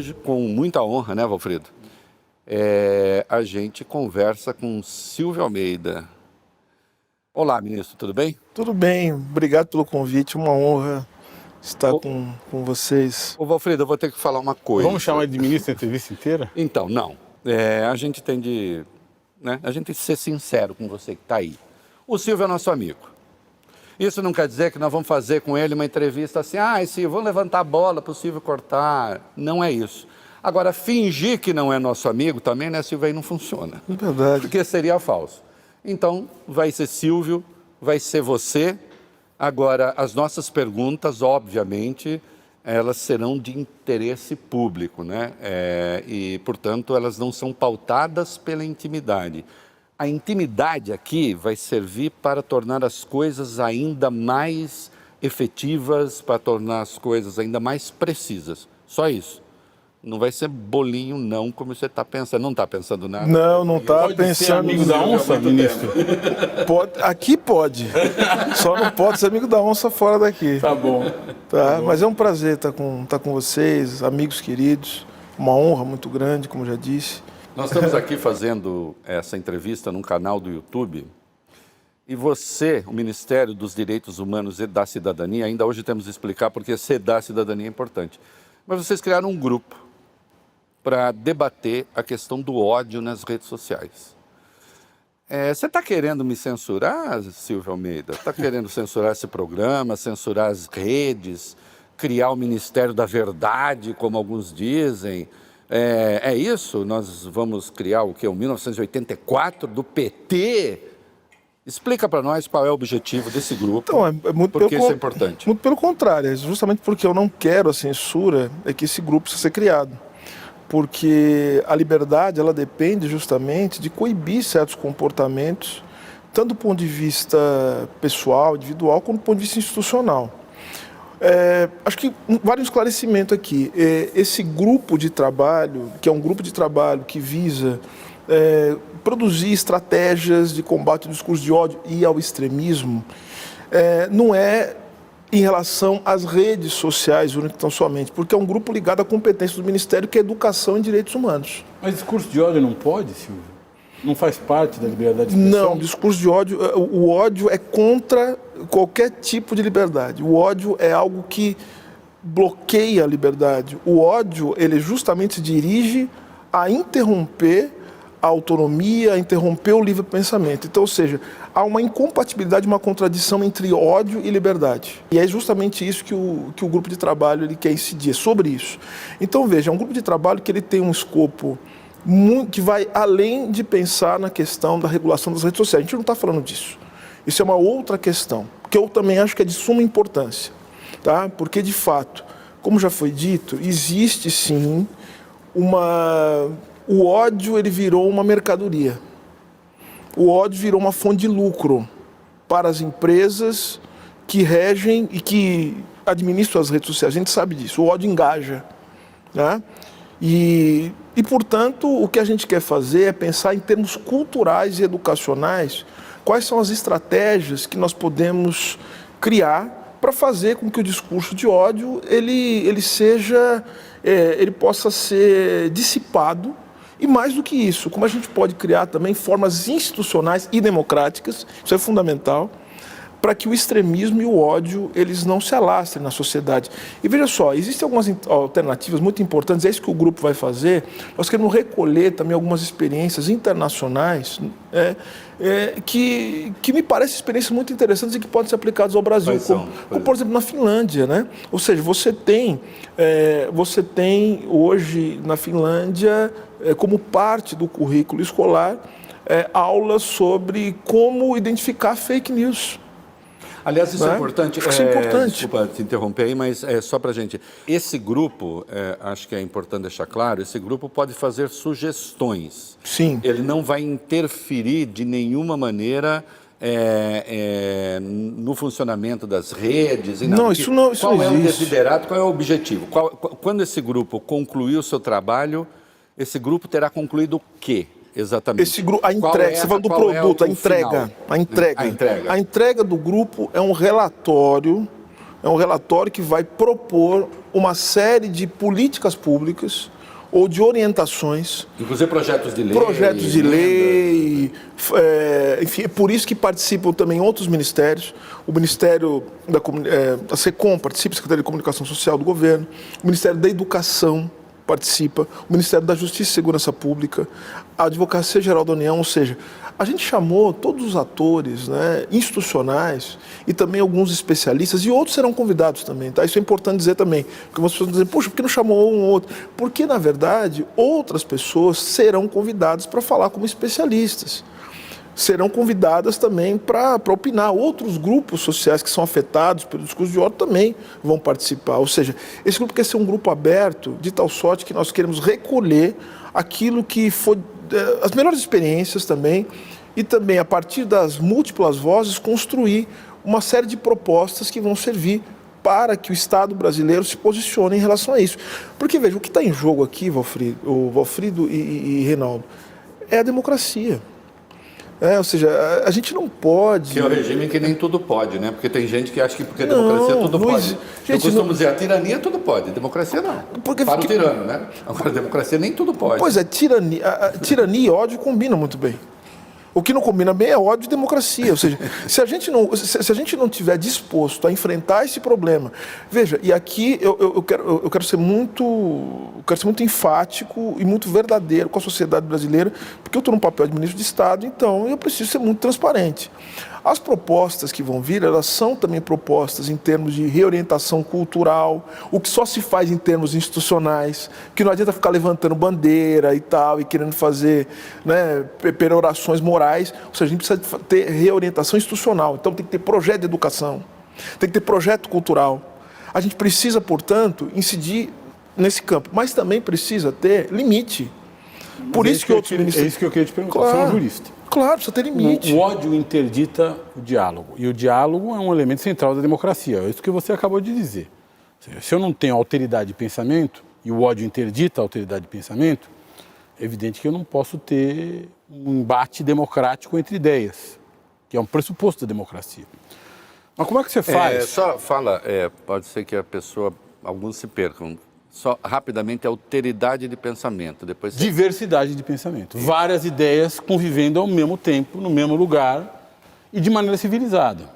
hoje, com muita honra, né, Valfredo? A gente conversa com Silvio Almeida. Olá, ministro, tudo bem? Tudo bem, obrigado pelo convite, uma honra estar com vocês. Ô, Valfredo, eu vou ter que falar uma coisa. Vamos chamar de ministro a entrevista inteira? Então, não. A gente tem de... né? A gente tem que ser sincero com você que está aí. O Silvio é nosso amigo. Isso não quer dizer que nós vamos fazer com ele uma entrevista assim, Silvio, vamos levantar a bola para o Silvio cortar. Não é isso. Agora, fingir que não é nosso amigo também, né, Silvio, aí não funciona. É verdade. Porque seria falso. Então, vai ser Silvio, vai ser você. Agora, as nossas perguntas, obviamente, elas serão de interesse público, né? E, portanto, elas não são pautadas pela intimidade. A intimidade aqui vai servir para tornar as coisas ainda mais efetivas, para tornar as coisas ainda mais precisas. Só isso. Não vai ser bolinho, não, como você está pensando. Não está pensando nada? Não está pensando. Ser amigo da onça, ministro? Aqui pode. Só não pode ser amigo da onça fora daqui. Tá bom. Tá? Mas é um prazer estar com vocês, amigos queridos. Uma honra muito grande, como já disse. Nós estamos aqui fazendo essa entrevista num canal do YouTube. E você, o Ministério dos Direitos Humanos e da Cidadania, ainda hoje temos que explicar porque ser da cidadania é importante. Mas vocês criaram um grupo para debater a questão do ódio nas redes sociais. Você está querendo me censurar, Silvio Almeida? Está querendo censurar esse programa, censurar as redes, criar o Ministério da Verdade, como alguns dizem? É isso? Nós vamos criar o quê? O 1984 do PT? Explica para nós qual é o objetivo desse grupo, então, porque isso é importante. Muito pelo contrário, é justamente porque eu não quero a censura, é que esse grupo precisa ser criado. Porque a liberdade, ela depende justamente de coibir certos comportamentos, tanto do ponto de vista pessoal, individual, como do ponto de vista institucional. Acho que vale um esclarecimento aqui. Esse grupo de trabalho, que é um grupo de trabalho que visa produzir estratégias de combate ao discurso de ódio e ao extremismo, não é em relação às redes sociais únicas tão somente, porque é um grupo ligado à competência do Ministério, que é Educação e Direitos Humanos. Mas discurso de ódio não pode, Silvio? Não faz parte da liberdade de expressão? Não, discurso de ódio, o ódio é contra qualquer tipo de liberdade. O ódio é algo que bloqueia a liberdade. O ódio, ele justamente se dirige a interromper a autonomia, a interromper o livre pensamento. Então, ou seja, há uma incompatibilidade, uma contradição entre ódio e liberdade. E é justamente isso que o grupo de trabalho ele quer incidir, é sobre isso. Então, veja, é um grupo de trabalho que ele tem um escopo que vai além de pensar na questão da regulação das redes sociais. A gente não está falando disso. Isso é uma outra questão, que eu também acho que é de suma importância, tá? Porque, de fato, como já foi dito, existe sim o ódio, ele virou uma mercadoria. O ódio virou uma fonte de lucro para as empresas que regem e que administram as redes sociais. A gente sabe disso. O ódio engaja, né? E, portanto, o que a gente quer fazer é pensar em termos culturais e educacionais quais são as estratégias que nós podemos criar para fazer com que o discurso de ódio ele possa ser dissipado. E mais do que isso, como a gente pode criar também formas institucionais e democráticas, isso é fundamental, para que o extremismo e o ódio eles não se alastrem na sociedade. E veja só, existem algumas alternativas muito importantes, é isso que o grupo vai fazer. Nós queremos recolher também algumas experiências internacionais que me parecem experiências muito interessantes e que podem ser aplicadas ao Brasil, como por exemplo na Finlândia, né? Ou seja, você tem hoje na Finlândia como parte do currículo escolar aulas sobre como identificar fake news. Aliás, isso é importante. Isso é importante. Desculpa te interromper aí, mas só para a gente. Esse grupo, acho que é importante deixar claro, esse grupo pode fazer sugestões. Sim. Ele não vai interferir de nenhuma maneira no funcionamento das redes. E não, isso não Qual é o existe. desiderato, qual é o objetivo? Quando esse grupo concluir o seu trabalho, esse grupo terá concluído o quê? Exatamente. Esse grupo, a entrega, você falando do produto, a entrega do grupo é um relatório que vai propor uma série de políticas públicas ou de orientações. Inclusive projetos de lei. Projetos de lei, enfim, é por isso que participam também outros ministérios. O Ministério da SECOM participa, Secretaria de Comunicação Social do Governo, o Ministério da Educação participa, o Ministério da Justiça e Segurança Pública, a Advocacia Geral da União, ou seja, a gente chamou todos os atores, né, institucionais e também alguns especialistas, e outros serão convidados também, tá? Isso é importante dizer também, porque as pessoas dizem, puxa, por que não chamou um ou outro? Porque, na verdade, outras pessoas serão convidadas para falar como especialistas. Serão convidadas também para opinar. Outros grupos sociais que são afetados pelo discurso de ódio também vão participar. Ou seja, esse grupo quer ser um grupo aberto, de tal sorte que nós queremos recolher aquilo que foi, as melhores experiências também, e também, a partir das múltiplas vozes, construir uma série de propostas que vão servir para que o Estado brasileiro se posicione em relação a isso. Porque, veja, o que está em jogo aqui, Valfrido e Reinaldo, é a democracia. Ou seja, a gente não pode... Que é o regime que nem tudo pode, né? Porque tem gente que acha que porque a democracia tudo pode. Eu costumo dizer, a tirania tudo pode, a democracia não. Para o tirano, né? Agora, a democracia nem tudo pode. Pois é, tirania e ódio combinam muito bem. O que não combina bem é ódio e democracia. Ou seja, se a gente não estiver disposto a enfrentar esse problema... Veja, e aqui eu quero ser muito enfático e muito verdadeiro com a sociedade brasileira, porque eu estou no papel de ministro de Estado, então eu preciso ser muito transparente. As propostas que vão vir, elas são também propostas em termos de reorientação cultural, o que só se faz em termos institucionais, que não adianta ficar levantando bandeira e tal, e querendo fazer, né, perorações morais. Ou seja, a gente precisa ter reorientação institucional. Então tem que ter projeto de educação, tem que ter projeto cultural. A gente precisa, portanto, incidir nesse campo, mas também precisa ter limite. Por isso que outros ministérios... É isso que eu queria te perguntar, você é um jurista. Claro, precisa ter limite. O ódio interdita o diálogo. E o diálogo é um elemento central da democracia. É isso que você acabou de dizer. Se eu não tenho alteridade de pensamento, e o ódio interdita a alteridade de pensamento, é evidente que eu não posso ter um embate democrático entre ideias, que é um pressuposto da democracia. Mas como é que você faz? Só fala, pode ser que alguns se percam. Só rapidamente, alteridade de pensamento. Depois Diversidade de pensamento. Várias ideias convivendo ao mesmo tempo, no mesmo lugar e de maneira civilizada.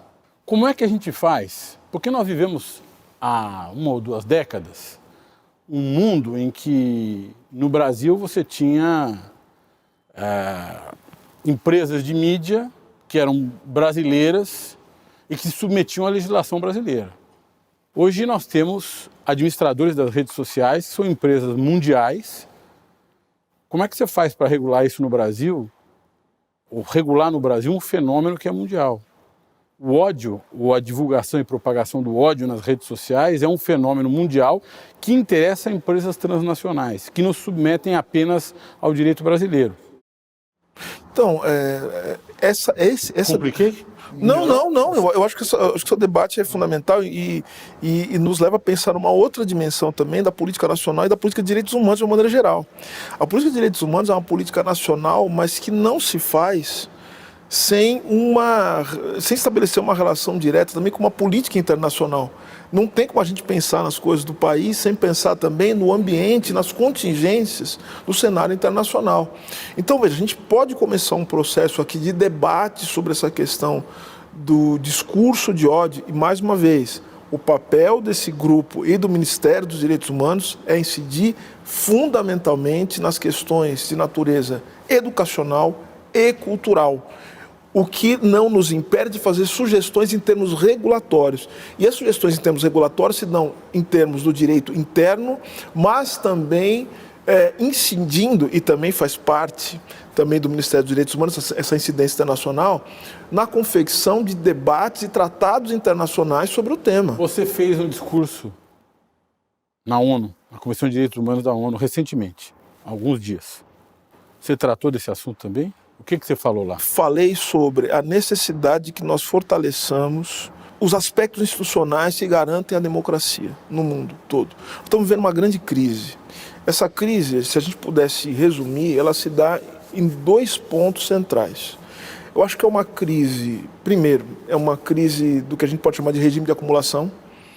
Como é que a gente faz? Porque nós vivemos há 1 ou 2 décadas um mundo em que no Brasil você tinha empresas de mídia que eram brasileiras e que se submetiam à legislação brasileira. Hoje nós temos administradores das redes sociais, que são empresas mundiais. Como é que você faz para regular isso no Brasil? Ou regular no Brasil um fenômeno que é mundial. O ódio, ou a divulgação e propagação do ódio nas redes sociais é um fenômeno mundial que interessa a empresas transnacionais, que não submetem apenas ao direito brasileiro. Então, Compliquei? Não. Eu acho que o seu debate é fundamental e nos leva a pensar numa outra dimensão também da política nacional e da política de direitos humanos de uma maneira geral. A política de direitos humanos é uma política nacional, mas que não se faz sem estabelecer uma relação direta também com uma política internacional. Não tem como a gente pensar nas coisas do país sem pensar também no ambiente, nas contingências do cenário internacional. Então, veja, a gente pode começar um processo aqui de debate sobre essa questão do discurso de ódio e, mais uma vez, o papel desse grupo e do Ministério dos Direitos Humanos é incidir fundamentalmente nas questões de natureza educacional e cultural. O que não nos impede de fazer sugestões em termos regulatórios. E as sugestões em termos regulatórios se dão em termos do direito interno, mas também incidindo, e também faz parte também do Ministério dos Direitos Humanos, essa incidência internacional, na confecção de debates e tratados internacionais sobre o tema. Você fez um discurso na ONU, na Comissão de Direitos Humanos da ONU, recentemente, há alguns dias. Você tratou desse assunto também? O que você falou lá? Falei sobre a necessidade de que nós fortaleçamos os aspectos institucionais que garantem a democracia no mundo todo. Estamos vivendo uma grande crise. Essa crise, se a gente pudesse resumir, ela se dá em 2 pontos centrais. Eu acho que é uma crise, primeiro, é uma crise do que a gente pode chamar de regime de acumulação.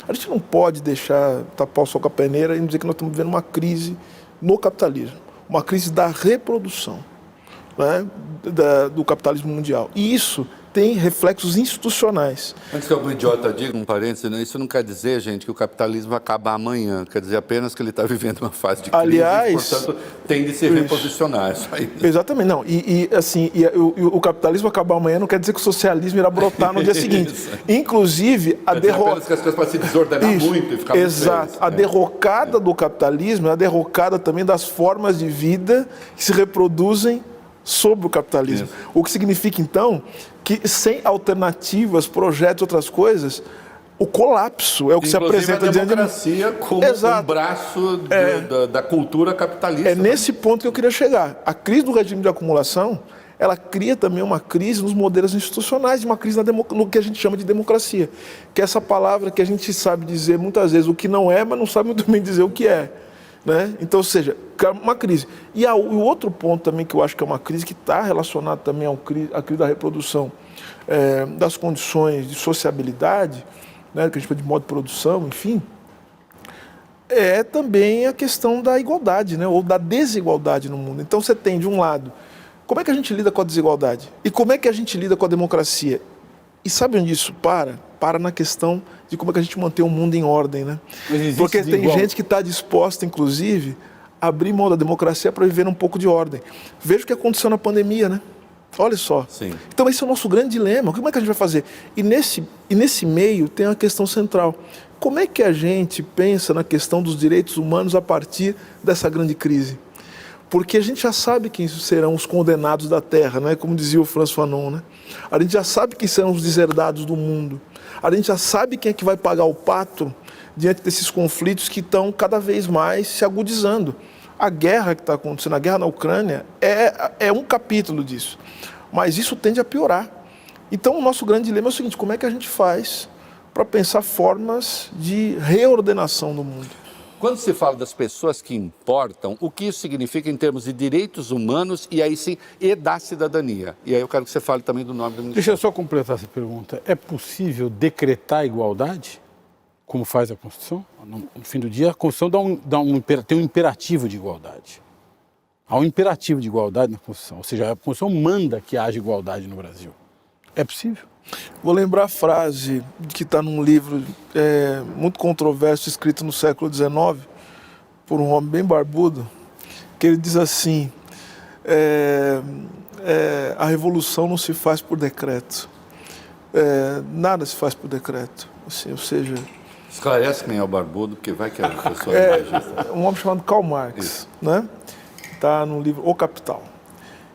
A gente não pode deixar tapar o sol com a peneira e dizer que nós estamos vivendo uma crise no capitalismo, uma crise da reprodução, né, do capitalismo mundial. E isso tem reflexos institucionais. Antes que algum idiota diga, um parênteses, né, isso não quer dizer, gente, que o capitalismo vai acabar amanhã. Quer dizer apenas que ele está vivendo uma fase de crise, Aliás, portanto, tem de se reposicionar. Isso aí. Exatamente, não. O capitalismo acabar amanhã não quer dizer que o socialismo irá brotar no dia seguinte. Inclusive, a derrocada... Apenas que as coisas podem se desordenar muito e ficar muito Exato. feias. A derrocada do capitalismo é a derrocada também das formas de vida que se reproduzem sobre o capitalismo. Isso. O que significa, então, que sem alternativas, projetos, outras coisas, o colapso é o que se apresenta diante de nós. A democracia como um braço da cultura capitalista. É nesse ponto que eu queria chegar. A crise do regime de acumulação, ela cria também uma crise nos modelos institucionais, uma crise no que a gente chama de democracia, que é essa palavra que a gente sabe dizer muitas vezes o que não é, mas não sabe muito bem dizer o que é. Né? Então, ou seja, uma crise. E o outro ponto também que eu acho que é uma crise, que está relacionado também à crise da reprodução, das condições de sociabilidade, né, que a gente chama de modo de produção, enfim, é também a questão da igualdade, né, ou da desigualdade no mundo. Então você tem, de um lado, como é que a gente lida com a desigualdade? E como é que a gente lida com a democracia? E sabe onde isso para? Para na questão de como é que a gente mantém o mundo em ordem, né? Porque tem gente que está disposta, inclusive, a abrir mão da democracia para viver um pouco de ordem. Veja o que aconteceu na pandemia, né? Olha só. Sim. Então esse é o nosso grande dilema. Como é que a gente vai fazer? E nesse meio tem a questão central. Como é que a gente pensa na questão dos direitos humanos a partir dessa grande crise? Porque a gente já sabe quem serão os condenados da terra, né? Como dizia o Frantz Fanon, né? A gente já sabe quem serão os deserdados do mundo. A gente já sabe quem é que vai pagar o pato diante desses conflitos que estão cada vez mais se agudizando. A guerra que está acontecendo, a guerra na Ucrânia, é um capítulo disso. Mas isso tende a piorar. Então, o nosso grande dilema é o seguinte: como é que a gente faz para pensar formas de reordenação do mundo? Quando se fala das pessoas que importam, o que isso significa em termos de direitos humanos e aí sim, e da cidadania? E aí eu quero que você fale também do nome do Ministério. Deixa eu só completar essa pergunta. É possível decretar a igualdade, como faz a Constituição? No fim do dia, a Constituição tem um imperativo de igualdade. Há um imperativo de igualdade na Constituição, ou seja, a Constituição manda que haja igualdade no Brasil. É possível? Vou lembrar a frase que está num livro muito controverso, escrito no século XIX, por um homem bem barbudo, que ele diz assim: a revolução não se faz por decreto, nada se faz por decreto. Assim, ou seja... Esclarece quem é o barbudo, porque vai que a pessoa imagina. Um homem chamado Karl Marx, né? Está no livro O Capital.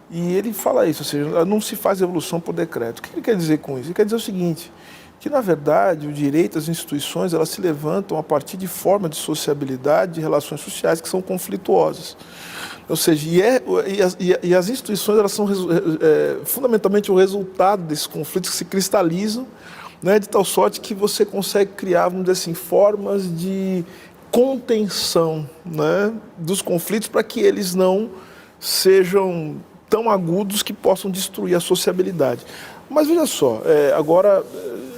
E ele fala isso, ou seja, não se faz revolução por decreto. O que ele quer dizer com isso? Ele quer dizer o seguinte, que na verdade o direito, as instituições, elas se levantam a partir de formas de sociabilidade, de relações sociais que são conflituosas. Ou seja, e as instituições, elas são fundamentalmente o resultado desses conflitos que se cristalizam, né, de tal sorte que você consegue criar, vamos dizer assim, formas de contenção, né, dos conflitos para que eles não sejam tão agudos que possam destruir a sociabilidade. Mas veja só, agora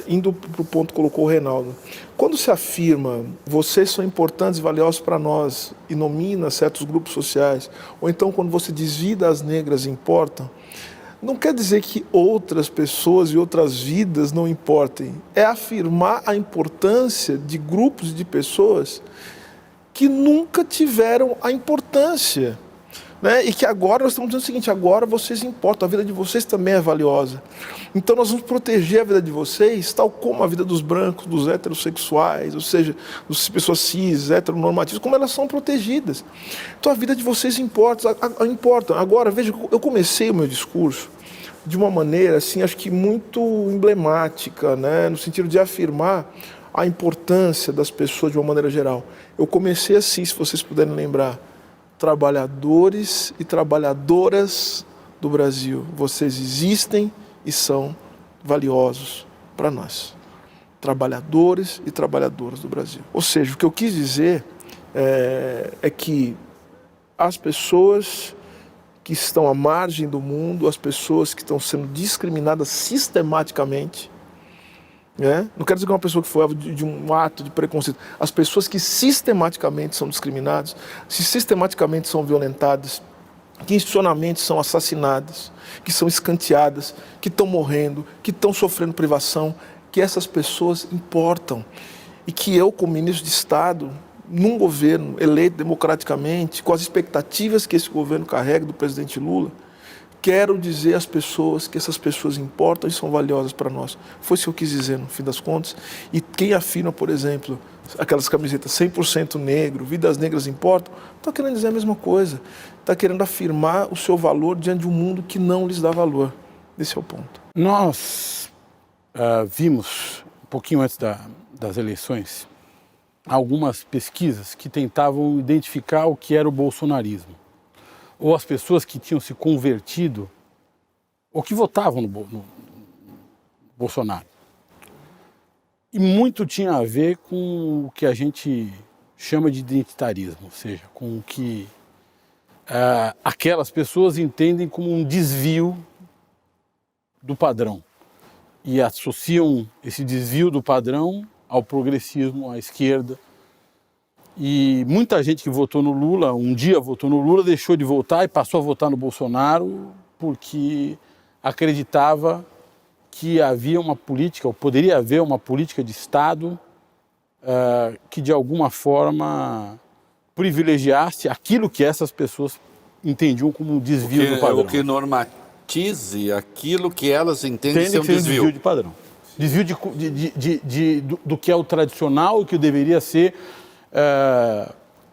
indo para o ponto que colocou o Reinaldo, quando se afirma vocês são importantes e valiosos para nós e nomina certos grupos sociais, ou então quando você diz vidas negras importam, não quer dizer que outras pessoas e outras vidas não importem. É afirmar a importância de grupos de pessoas que nunca tiveram a importância. Né? E que agora nós estamos dizendo o seguinte: agora vocês importam, a vida de vocês também é valiosa. Então nós vamos proteger a vida de vocês, tal como a vida dos brancos, dos heterossexuais, ou seja, das pessoas cis, heteronormativas, como elas são protegidas. Então a vida de vocês importa. Agora, veja, eu comecei o meu discurso de uma maneira, assim, acho que muito emblemática, né? No sentido de afirmar a importância das pessoas de uma maneira geral. Eu comecei assim, se vocês puderem lembrar: trabalhadores e trabalhadoras do Brasil, vocês existem e são valiosos para nós. Trabalhadores e trabalhadoras do Brasil. Ou seja, o que eu quis dizer é que as pessoas que estão à margem do mundo, as pessoas que estão sendo discriminadas sistematicamente, né? Não quero dizer que é uma pessoa que foi alvo de um ato de preconceito. As pessoas que sistematicamente são discriminadas, que sistematicamente são violentadas, que institucionalmente são assassinadas, que são escanteadas, que estão morrendo, que estão sofrendo privação, que essas pessoas importam. E que eu, como ministro de Estado, num governo eleito democraticamente, com as expectativas que esse governo carrega do presidente Lula, quero dizer às pessoas que essas pessoas importam e são valiosas para nós. Foi isso que eu quis dizer, no fim das contas. E quem afirma, por exemplo, aquelas camisetas 100% negro, vidas negras importam, está querendo dizer a mesma coisa. Está querendo afirmar o seu valor diante de um mundo que não lhes dá valor. Esse é o ponto. Nós vimos, um pouquinho antes das eleições, algumas pesquisas que tentavam identificar o que era o bolsonarismo, ou as pessoas que tinham se convertido, ou que votavam no Bolsonaro. E muito tinha a ver com o que a gente chama de identitarismo, ou seja, com o que aquelas pessoas entendem como um desvio do padrão e associam esse desvio do padrão ao progressismo, à esquerda. E muita gente que votou no Lula, um dia votou no Lula, deixou de votar e passou a votar no Bolsonaro porque acreditava que havia uma política, ou poderia haver uma política de Estado que de alguma forma privilegiasse aquilo que essas pessoas entendiam como um desvio do padrão. O que normatize aquilo que elas entendem ser um ser desvio. De padrão. Desvio do que é o tradicional e que deveria ser...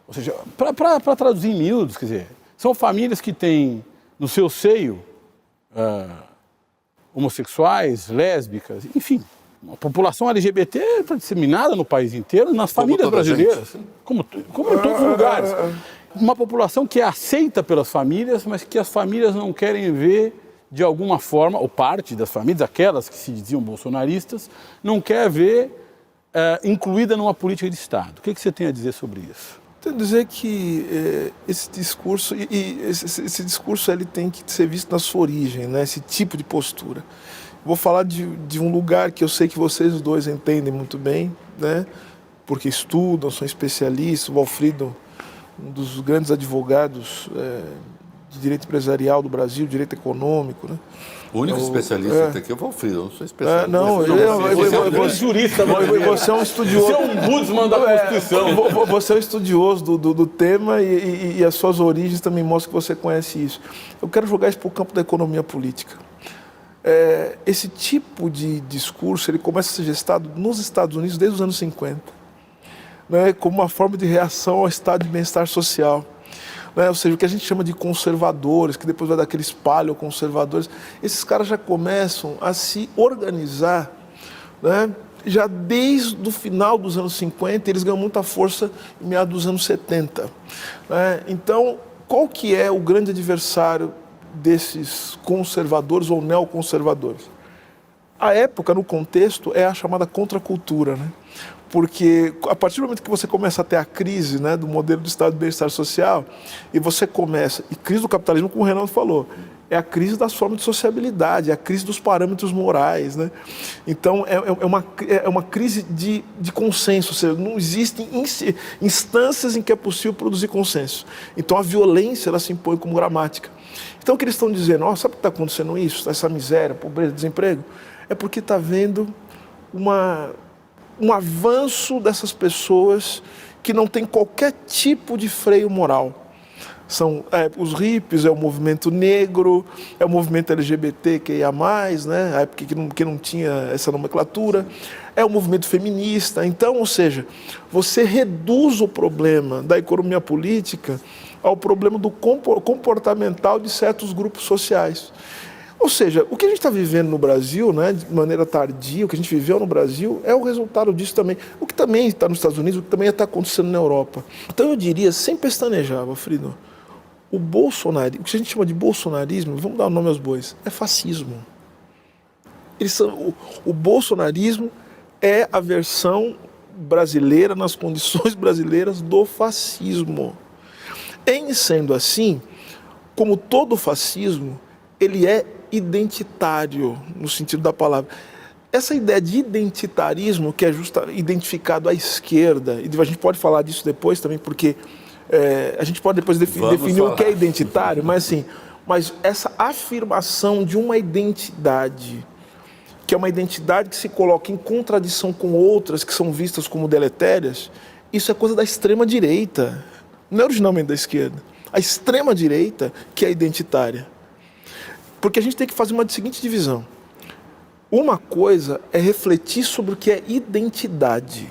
ou seja, para traduzir em miúdos, quer dizer, são famílias que têm no seu seio homossexuais, lésbicas, enfim, a população LGBT está disseminada no país inteiro, nas famílias brasileiras, como em todos os lugares. Uma população que é aceita pelas famílias, mas que as famílias não querem ver de alguma forma, ou parte das famílias, aquelas que se diziam bolsonaristas, não quer ver incluída numa política de Estado. O que você tem a dizer sobre isso? Tenho a dizer que esse discurso, esse discurso ele tem que ser visto na sua origem, né? Esse tipo de postura. Vou falar de um lugar que eu sei que vocês dois entendem muito bem, né? Porque estudam, são especialistas. O Valfrido, um dos grandes advogados de direito empresarial do Brasil, direito econômico, né? O único especialista até aqui é o Valfrido, eu não sou especialista. Você é um jurista, você é um estudioso. Você é um Budsman da Constituição. Você é um estudioso do tema e as suas origens também mostram que você conhece isso. Eu quero jogar isso para o campo da economia política. Esse tipo de discurso ele começa a ser gestado nos Estados Unidos desde os anos 50, né, como uma forma de reação ao estado de bem-estar social. Ou seja, o que a gente chama de conservadores, que depois vai dar aqueles paleoconservadores, esses caras já começam a se organizar, né? Já desde o final dos anos 50, eles ganham muita força em meados dos anos 70. Né? Então, qual que é o grande adversário desses conservadores ou neoconservadores? A época, no contexto, é a chamada contracultura, né? Porque a partir do momento que você começa a ter a crise, né, do modelo do Estado de bem-estar social, e você começa, e crise do capitalismo, como o Renato falou, é a crise das formas de sociabilidade, é a crise dos parâmetros morais, né? Então é uma crise de consenso, ou seja, não existem instâncias em que é possível produzir consenso. Então a violência ela se impõe como gramática. Então o que eles estão dizendo, sabe o que está acontecendo isso? Essa miséria, pobreza, desemprego? É porque está havendo um avanço dessas pessoas que não tem qualquer tipo de freio moral. São os hippies, é o movimento negro, é o movimento LGBTQIA+, né? A época que não tinha essa nomenclatura, é o movimento feminista. Então, ou seja, você reduz o problema da economia política ao problema do comportamental de certos grupos sociais. Ou seja, o que a gente está vivendo no Brasil, né, de maneira tardia, o que a gente viveu no Brasil, é o resultado disso também. O que também está nos Estados Unidos, o que também está acontecendo na Europa. Então eu diria, sem pestanejar, Valfrido, o que a gente chama de bolsonarismo, vamos dar o nome aos bois, é fascismo. O bolsonarismo é a versão brasileira, nas condições brasileiras, do fascismo. Em sendo assim, como todo fascismo, ele é identitário, no sentido da palavra. essa ideia de identitarismo, que é identificado à esquerda, e a gente pode falar disso depois também, porque a gente pode depois definir o que é identitário, mas essa afirmação de uma identidade, que é uma identidade que se coloca em contradição com outras que são vistas como deletérias, isso é coisa da extrema-direita, não é originalmente da esquerda. A extrema-direita que é identitária. Porque a gente tem que fazer uma seguinte divisão. Uma coisa é refletir sobre o que é identidade.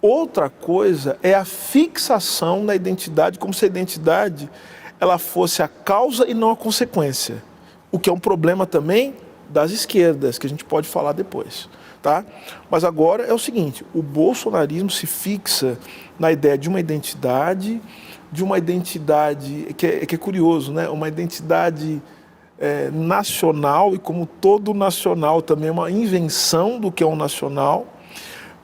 Outra coisa é a fixação na identidade, como se a identidade ela fosse a causa e não a consequência. O que é um problema também das esquerdas, que a gente pode falar depois. Tá? Mas agora é o seguinte, o bolsonarismo se fixa na ideia de uma identidade que é curioso, né? Uma identidade nacional, e como todo nacional também é uma invenção do que é um nacional,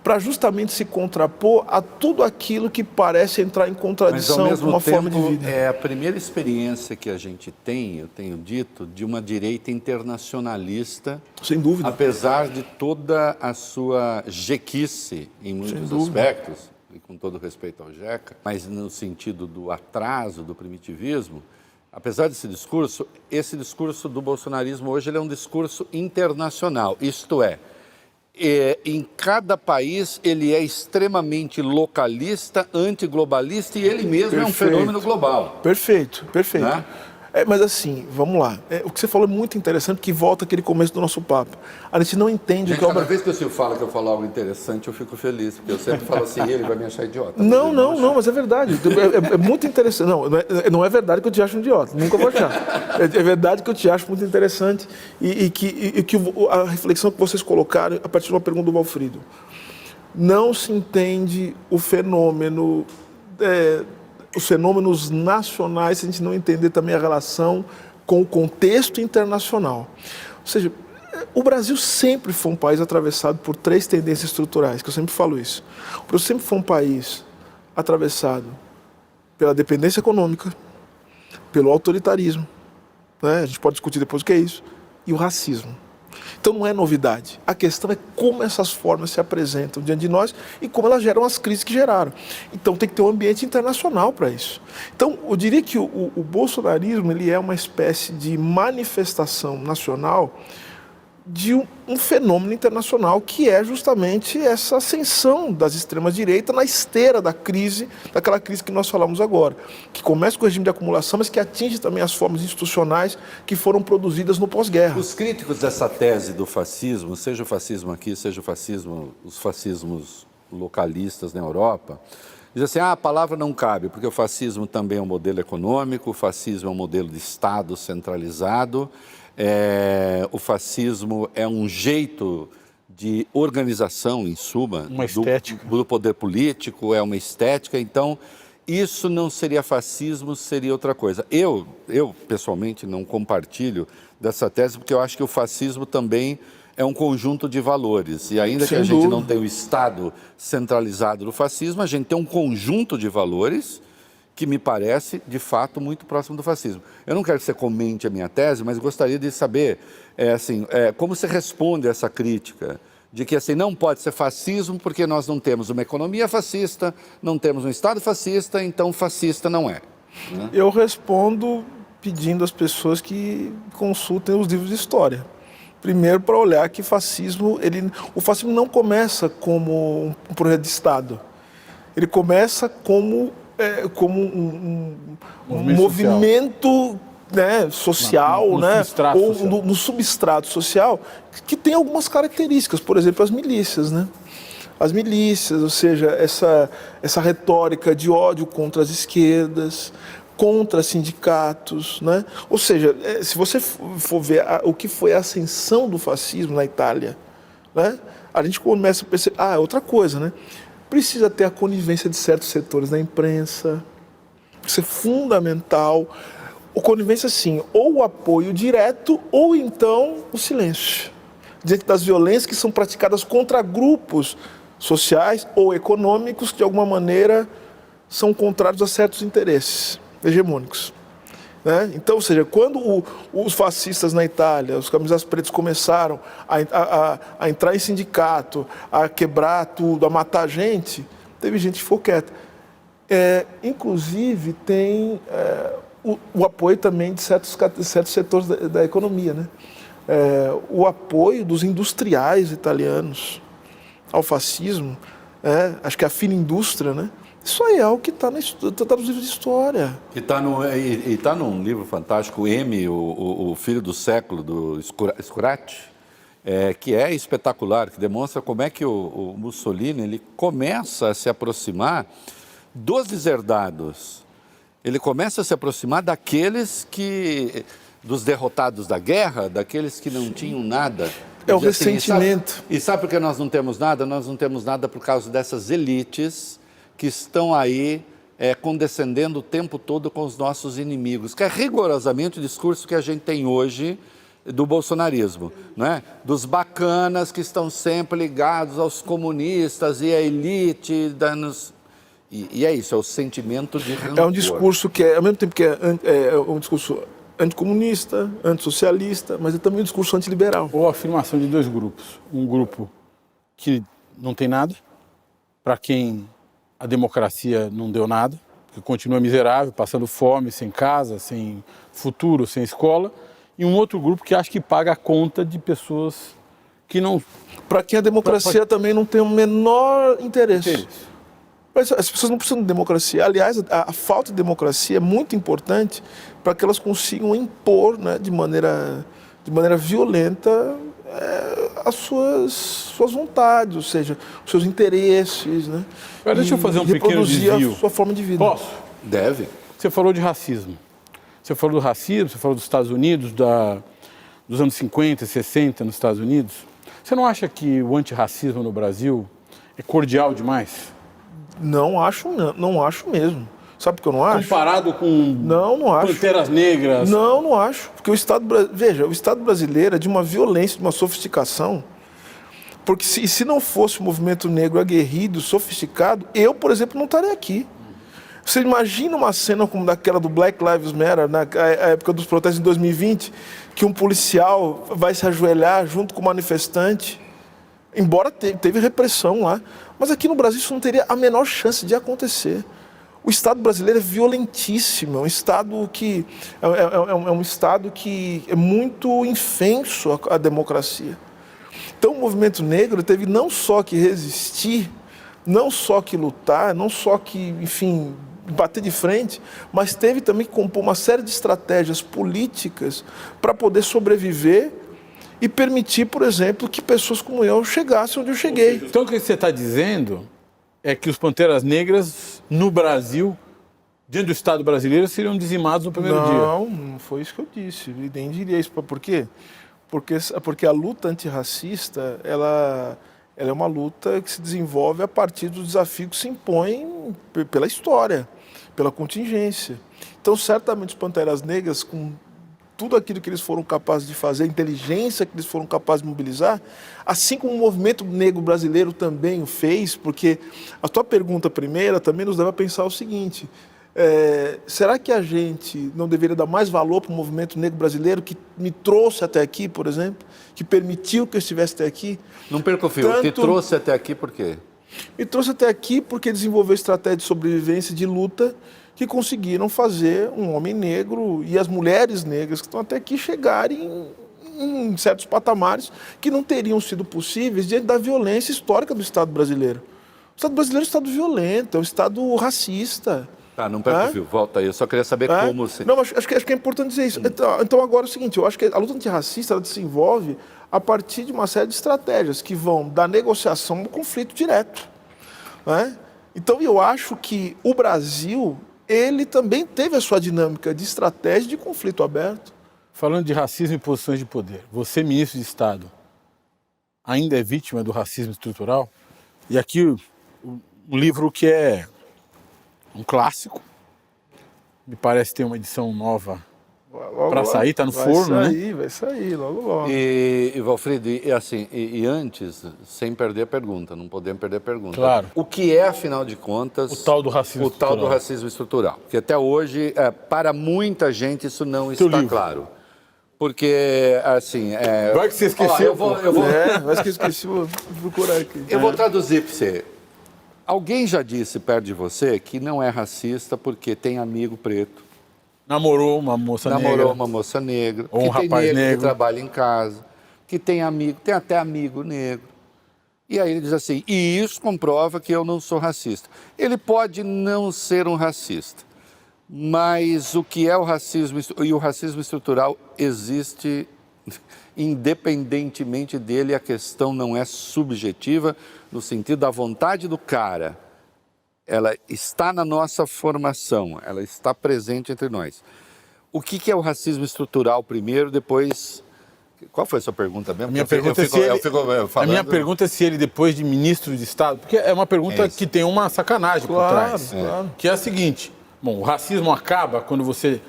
para justamente se contrapor a tudo aquilo que parece entrar em contradição com uma forma de vida. É a primeira experiência que a gente tem, eu tenho dito, de uma direita internacionalista. Sem dúvida. Apesar de toda a sua jequice em muitos aspectos, e com todo respeito ao Jeca, mas no sentido do atraso, do primitivismo, apesar desse discurso, esse discurso do bolsonarismo hoje ele é um discurso internacional, isto é, em cada país ele é extremamente localista, antiglobalista e ele mesmo é um fenômeno global. Perfeito. Né? Mas assim, vamos lá. O que você falou é muito interessante, que volta aquele começo do nosso papo. A gente não entende o que cada vez que o Silvio fala que eu falo algo interessante, eu fico feliz, porque eu sempre falo assim, ele vai me achar idiota. Não, mas é verdade. É muito interessante. Não é verdade que eu te acho um idiota, nunca vou achar. É verdade que eu te acho muito interessante e que a reflexão que vocês colocaram a partir de uma pergunta do Valfrido. Não se entende o fenômeno... os fenômenos nacionais, se a gente não entender também a relação com o contexto internacional. Ou seja, o Brasil sempre foi um país atravessado por 3 tendências estruturais, que eu sempre falo isso. O Brasil sempre foi um país atravessado pela dependência econômica, pelo autoritarismo, né? A gente pode discutir depois o que é isso, e o racismo. Então não é novidade. A questão é como essas formas se apresentam diante de nós e como elas geram as crises que geraram. Então tem que ter um ambiente internacional para isso. Então eu diria que o bolsonarismo ele é uma espécie de manifestação nacional de um fenômeno internacional que é justamente essa ascensão das extremas-direitas na esteira daquela crise que nós falamos agora, que começa com o regime de acumulação, mas que atinge também as formas institucionais que foram produzidas no pós-guerra. Os críticos dessa tese do fascismo, seja o fascismo aqui, seja os fascismos localistas na Europa, dizem assim, a palavra não cabe, porque o fascismo também é um modelo econômico, o fascismo é um modelo de Estado centralizado, o fascismo é um jeito de organização, em suma, do poder político, é uma estética. Então, isso não seria fascismo, seria outra coisa. Eu pessoalmente, não compartilho dessa tese, porque eu acho que o fascismo também é um conjunto de valores. E ainda que a gente não tenha o Estado centralizado do fascismo, a gente tem um conjunto de valores que me parece, de fato, muito próximo do fascismo. Eu não quero que você comente a minha tese, mas gostaria de saber como você responde a essa crítica de que assim, não pode ser fascismo porque nós não temos uma economia fascista, não temos um Estado fascista, então fascista não é. Né? Eu respondo pedindo às pessoas que consultem os livros de história. Primeiro, para olhar que o fascismo não começa como um projeto de Estado. Ele começa como um movimento social, ou no substrato social, que tem algumas características, por exemplo, as milícias, né? As milícias, ou seja, essa retórica de ódio contra as esquerdas, contra sindicatos, né? Ou seja, se você for ver o que foi a ascensão do fascismo na Itália, né? A gente começa a perceber, outra coisa, né? Precisa ter a conivência de certos setores da imprensa, isso é fundamental. O conivência, sim, ou o apoio direto, ou então o silêncio. Diante das violências que são praticadas contra grupos sociais ou econômicos que, de alguma maneira, são contrários a certos interesses hegemônicos. Né? Então, ou seja, quando os fascistas na Itália, os camisas pretas começaram a entrar em sindicato, a quebrar tudo, a matar gente, teve gente que ficou quieta. Inclusive, tem o apoio também de certos setores da economia. Né? O apoio dos industriais italianos ao fascismo, acho que a fina indústria, né? Isso aí é algo que está nos livros de história. E está num livro fantástico, M, o Filho do Século, do Scurati, que é espetacular, que demonstra como é que o Mussolini ele começa a se aproximar dos deserdados. Ele começa a se aproximar dos derrotados da guerra, daqueles que não tinham nada. É o ressentimento. E sabe por que nós não temos nada? Nós não temos nada por causa dessas elites que estão aí condescendendo o tempo todo com os nossos inimigos, que é rigorosamente o discurso que a gente tem hoje do bolsonarismo, né? Dos bacanas que estão sempre ligados aos comunistas e à elite. E é isso, é o sentimento de rancor. É um discurso que ao mesmo tempo que é um discurso anticomunista, antissocialista, mas é também um discurso antiliberal. Ou a afirmação de dois grupos. Um grupo que não tem nada, para quem a democracia não deu nada, que continua miserável, passando fome, sem casa, sem futuro, sem escola, e um outro grupo que acha que paga a conta de pessoas que não... Para quem a democracia também não tem o menor interesse. As pessoas não precisam de democracia. Aliás, a falta de democracia é muito importante para que elas consigam impor, né, de maneira violenta as suas vontades, ou seja, os seus interesses. Né? Agora, deixa eu fazer um pequeno desvio. A sua forma de vida. Posso? Deve. Você falou de racismo. Você falou do racismo, você falou dos Estados Unidos, dos anos 50 e 60 nos Estados Unidos. Você não acha que o antirracismo no Brasil é cordial demais? Não acho mesmo. Sabe por que eu não acho? Comparado com não acho. Panteras Negras? Não acho. Porque o Estado brasileiro é de uma violência, de uma sofisticação. Porque se não fosse o movimento negro aguerrido, sofisticado, eu, por exemplo, não estaria aqui. Você imagina uma cena como daquela do Black Lives Matter, na época dos protestos de 2020, que um policial vai se ajoelhar junto com o manifestante, embora teve repressão lá. Mas aqui no Brasil isso não teria a menor chance de acontecer. O Estado brasileiro é violentíssimo, é um Estado que é muito infenso à democracia. Então o movimento negro teve não só que resistir, não só que lutar, não só que, enfim, bater de frente, mas teve também que compor uma série de estratégias políticas para poder sobreviver e permitir, por exemplo, que pessoas como eu chegassem onde eu cheguei. Então o que você está dizendo é que os Panteras Negras no Brasil, dentro do Estado brasileiro, seriam dizimados no primeiro dia? Não foi isso que eu disse. E nem diria isso. Por quê? Porque a luta antirracista, ela é uma luta que se desenvolve a partir dos desafios que se impõem pela história, pela contingência. Então, certamente, os Panteras Negras, com tudo aquilo que eles foram capazes de fazer, a inteligência que eles foram capazes de mobilizar, assim como o movimento negro brasileiro também o fez, porque a tua pergunta primeira também nos leva a pensar o seguinte: será que a gente não deveria dar mais valor para o movimento negro brasileiro que me trouxe até aqui, por exemplo, que permitiu que eu estivesse até aqui? Não perca o fio. Te trouxe até aqui por quê? Me trouxe até aqui porque desenvolveu estratégia de sobrevivência e de luta que conseguiram fazer um homem negro e as mulheres negras que estão até aqui chegarem em certos patamares que não teriam sido possíveis diante da violência histórica do Estado brasileiro. O Estado brasileiro é um Estado violento, é um Estado racista. Tá, não perca o fio, volta aí. Eu só queria saber como você... Não, acho que é importante dizer isso. Então agora é o seguinte, eu acho que a luta antirracista ela se desenvolve a partir de uma série de estratégias que vão da negociação ao conflito direto. Né? Então eu acho que o Brasil, ele também teve a sua dinâmica de estratégia de conflito aberto. Falando de racismo e posições de poder, você, ministro de Estado, ainda é vítima do racismo estrutural? E aqui um livro que é um clássico, me parece ter uma edição nova para sair, está no forno, né? Vai sair, logo, logo. E Valfrido, e antes, sem perder a pergunta, não podemos perder a pergunta. Claro. O que é, afinal de contas, O tal do racismo o tal do estrutural. racismo estrutural? Porque até hoje, para muita gente, isso não Teu está livro. claro. Porque, assim... Vai que você esqueceu. eu vou Vai que eu esqueci, vou procurar aqui. eu vou traduzir para você. Alguém já disse perto de você que não é racista porque tem amigo preto, Namorou uma moça negra. uma moça negra, Ou um que tem rapaz negro que negro. trabalha em casa, que tem amigo, tem até amigo negro. E aí ele diz assim, e isso comprova que eu não sou racista. Ele pode não ser um racista, mas o que é o racismo, e o racismo estrutural existe independentemente dele, a questão não é subjetiva, no sentido da vontade do cara. Ela está na nossa formação, ela está presente entre nós. O que é o racismo estrutural primeiro, depois... Qual foi a sua pergunta mesmo? A minha pergunta é se ele, depois de ministro de Estado, porque é uma pergunta que tem uma sacanagem por trás, Claro. que é a seguinte, o racismo acaba quando você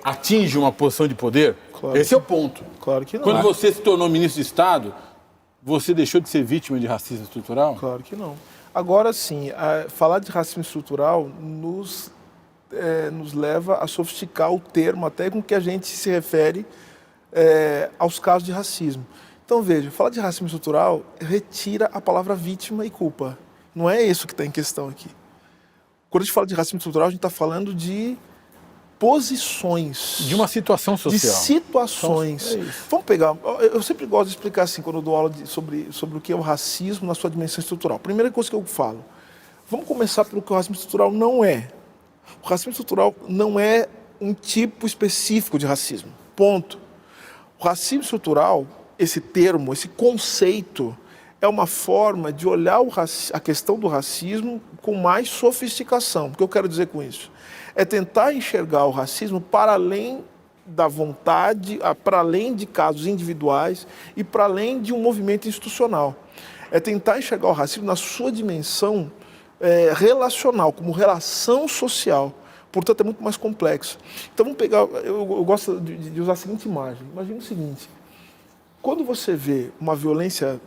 atinge uma posição de poder? Claro. Esse é o ponto. Claro que não. Quando você se tornou ministro de Estado, você deixou de ser vítima de racismo estrutural? Claro que não. Agora, sim, falar de racismo estrutural nos leva a sofisticar o termo até com que a gente se refere aos casos de racismo. Então, veja, falar de racismo estrutural retira a palavra vítima e culpa. Não é isso que está em questão aqui. Quando a gente fala de racismo estrutural, a gente está falando de posições. De uma situação social. De situações. Vamos pegar... Eu sempre gosto de explicar assim, quando eu dou aula sobre o que é o racismo na sua dimensão estrutural. Primeira coisa que eu falo. Vamos começar pelo que o racismo estrutural não é. O racismo estrutural não é um tipo específico de racismo. Ponto. O racismo estrutural, esse termo, esse conceito, é uma forma de olhar a questão do racismo com mais sofisticação. O que eu quero dizer com isso? É tentar enxergar o racismo para além da vontade, para além de casos individuais e para além de um movimento institucional. É tentar enxergar o racismo na sua dimensão relacional, como relação social. Portanto, é muito mais complexo. Então, vamos pegar... Eu gosto de usar a seguinte imagem. Imagina o seguinte. Quando você vê uma violência,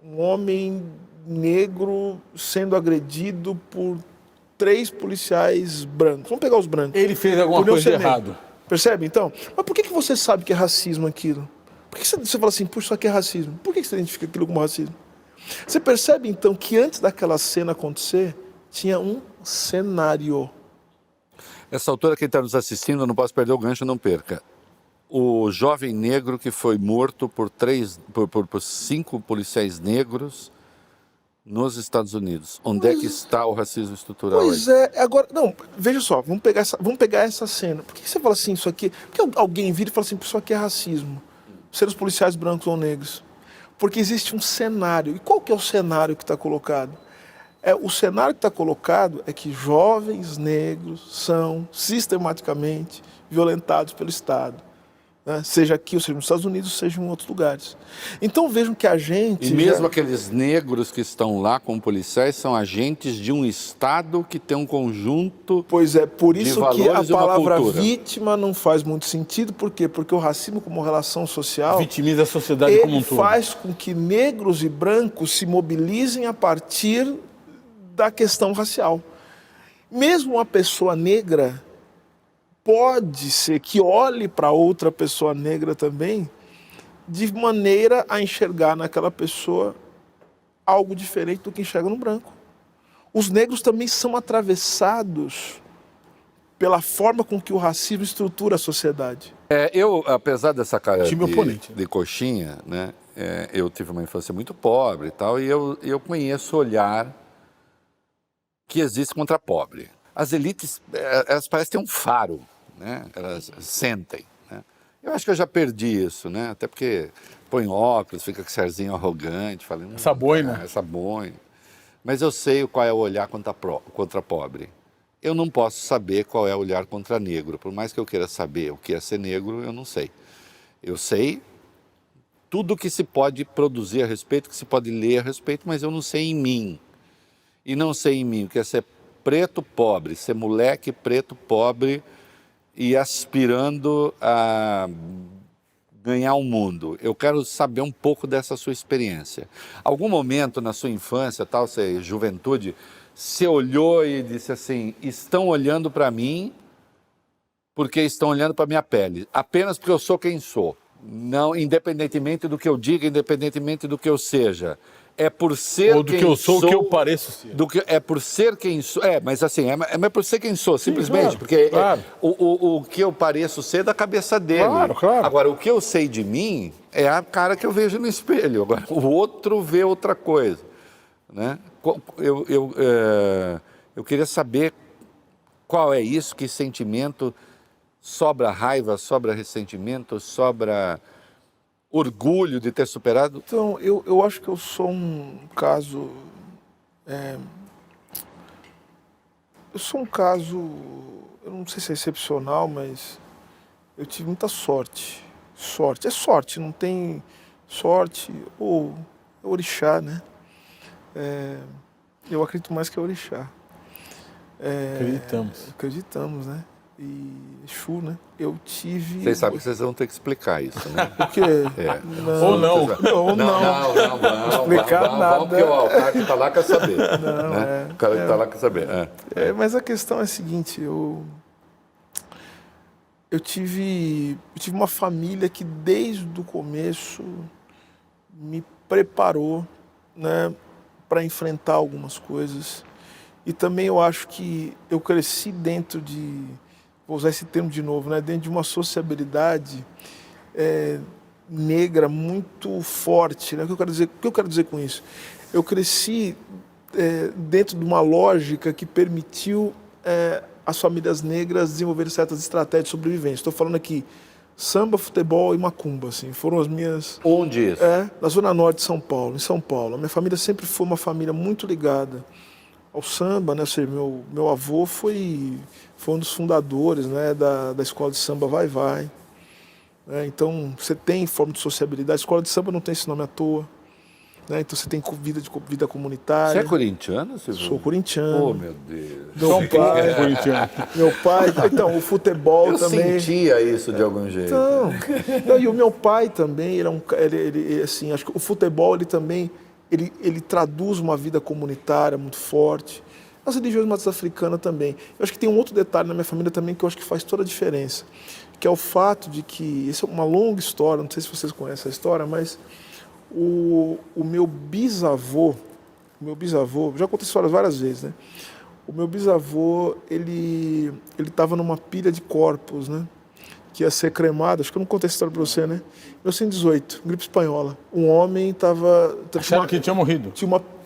um homem negro sendo agredido por 3 policiais brancos. Vamos pegar os brancos. Ele fez alguma coisa de errado. Percebe, então? Mas por que você sabe que é racismo aquilo? Por que você fala assim, puxa, isso aqui é racismo? Por que você identifica aquilo como racismo? Você percebe, então, que antes daquela cena acontecer, tinha um cenário. Nessa altura, quem está nos assistindo, eu não posso perder o gancho, não perca. O jovem negro que foi morto por 5 policiais negros nos Estados Unidos. Onde é que está o racismo estrutural? Pois aí? agora, não, veja só, vamos pegar essa cena. Por que você fala assim, isso aqui... Por que alguém vira e fala assim, isso aqui é racismo? Ser os policiais brancos ou negros? Porque existe um cenário. E qual que é o cenário que está colocado? O cenário que está colocado é que jovens negros são sistematicamente violentados pelo Estado. Né? Seja aqui, ou seja nos Estados Unidos, seja em outros lugares. Então vejam que a gente... E mesmo aqueles negros que estão lá como policiais são agentes de um Estado que tem um conjunto... Pois é, por isso que a palavra vítima não faz muito sentido. Por quê? Porque o racismo como relação social... Vitimiza a sociedade como um todo. Faz com que negros e brancos se mobilizem a partir da questão racial. Mesmo uma pessoa negra pode ser que olhe para outra pessoa negra também de maneira a enxergar naquela pessoa algo diferente do que enxerga no branco. Os negros também são atravessados pela forma com que o racismo estrutura a sociedade. Eu, apesar dessa cara de coxinha, né, eu tive uma infância muito pobre e tal, e eu conheço o olhar que existe contra pobre. As elites, elas parecem ter um faro, né? Elas sentem. Né? Eu acho que eu já perdi isso, né? Até porque põe óculos, fica com esse arzinho arrogante, falando... Essa boina. Essa boina. Mas eu sei qual é o olhar contra pobre. Eu não posso saber qual é o olhar contra negro. Por mais que eu queira saber o que é ser negro, eu não sei. Eu sei tudo que se pode produzir a respeito, que se pode ler a respeito, mas eu não sei em mim. E não sei em mim o que é ser preto pobre, ser moleque preto pobre e aspirando a ganhar o mundo. Eu quero saber um pouco dessa sua experiência. Algum momento na sua infância, tal, juventude, você olhou e disse assim, estão olhando para mim porque estão olhando para minha pele, apenas porque eu sou quem sou. Não, independentemente do que eu diga, independentemente do que eu seja. É por ser Ou do quem que eu sou, sou, o que eu pareço ser. é por ser quem sou. Mas assim, é por ser quem sou, simplesmente. claro, porque claro. O que eu pareço ser é da cabeça dele. Claro, claro. Agora, o que eu sei de mim é a cara que eu vejo no espelho. Agora, o outro vê outra coisa. Né? Eu queria saber qual é isso, que sentimento. Sobra raiva, sobra ressentimento, sobra orgulho de ter superado? Então, eu acho que eu sou um caso... eu sou um caso, eu não sei se é excepcional, mas eu tive muita sorte. Sorte, é sorte, não tem sorte ou é orixá, né? Eu acredito mais que é orixá. Acreditamos, né? E Exu, né? Eu tive... Vocês sabem que vocês vão ter que explicar isso, né? Porque... Ou não. Não. Explicar nada. Vamos, porque o cara que está lá quer saber. Né? O cara que está lá quer saber. Mas a questão é a seguinte, eu tive uma família que desde o começo me preparou, né, para enfrentar algumas coisas. E também eu acho que eu cresci dentro de, vou usar esse termo de novo, né, dentro de uma sociabilidade negra muito forte. Né? O que eu quero dizer com isso? Eu cresci dentro de uma lógica que permitiu as famílias negras desenvolverem certas estratégias de sobrevivência. Estou falando aqui samba, futebol e macumba, assim, foram as minhas... Onde isso? Na Zona Norte de São Paulo, em São Paulo. A minha família sempre foi uma família muito ligada ao samba, né? Ou seja, meu avô foi um dos fundadores, né, da escola de samba Vai Vai. Então, você tem forma de sociabilidade. A escola de samba não tem esse nome à toa. Né? Então, você tem vida comunitária. Você é corintiano, Silvio? Sou corintiano. Oh, meu Deus. Meu pai... Então, o futebol eu também... Eu sentia isso de algum jeito. Então, e o meu pai também, ele assim, acho que o futebol, ele também... Ele traduz uma vida comunitária muito forte. As religiões matriz africanas também. Eu acho que tem um outro detalhe na minha família também que eu acho que faz toda a diferença, que é o fato de que, isso é uma longa história, não sei se vocês conhecem a história, mas o meu bisavô, já contei histórias várias vezes, né? O meu bisavô, ele estava numa pilha de corpos, né? Que ia ser cremado, acho que eu não contei essa história para você, né? Em 1918, gripe espanhola. Um homem estava... Acharam que ele tinha morrido.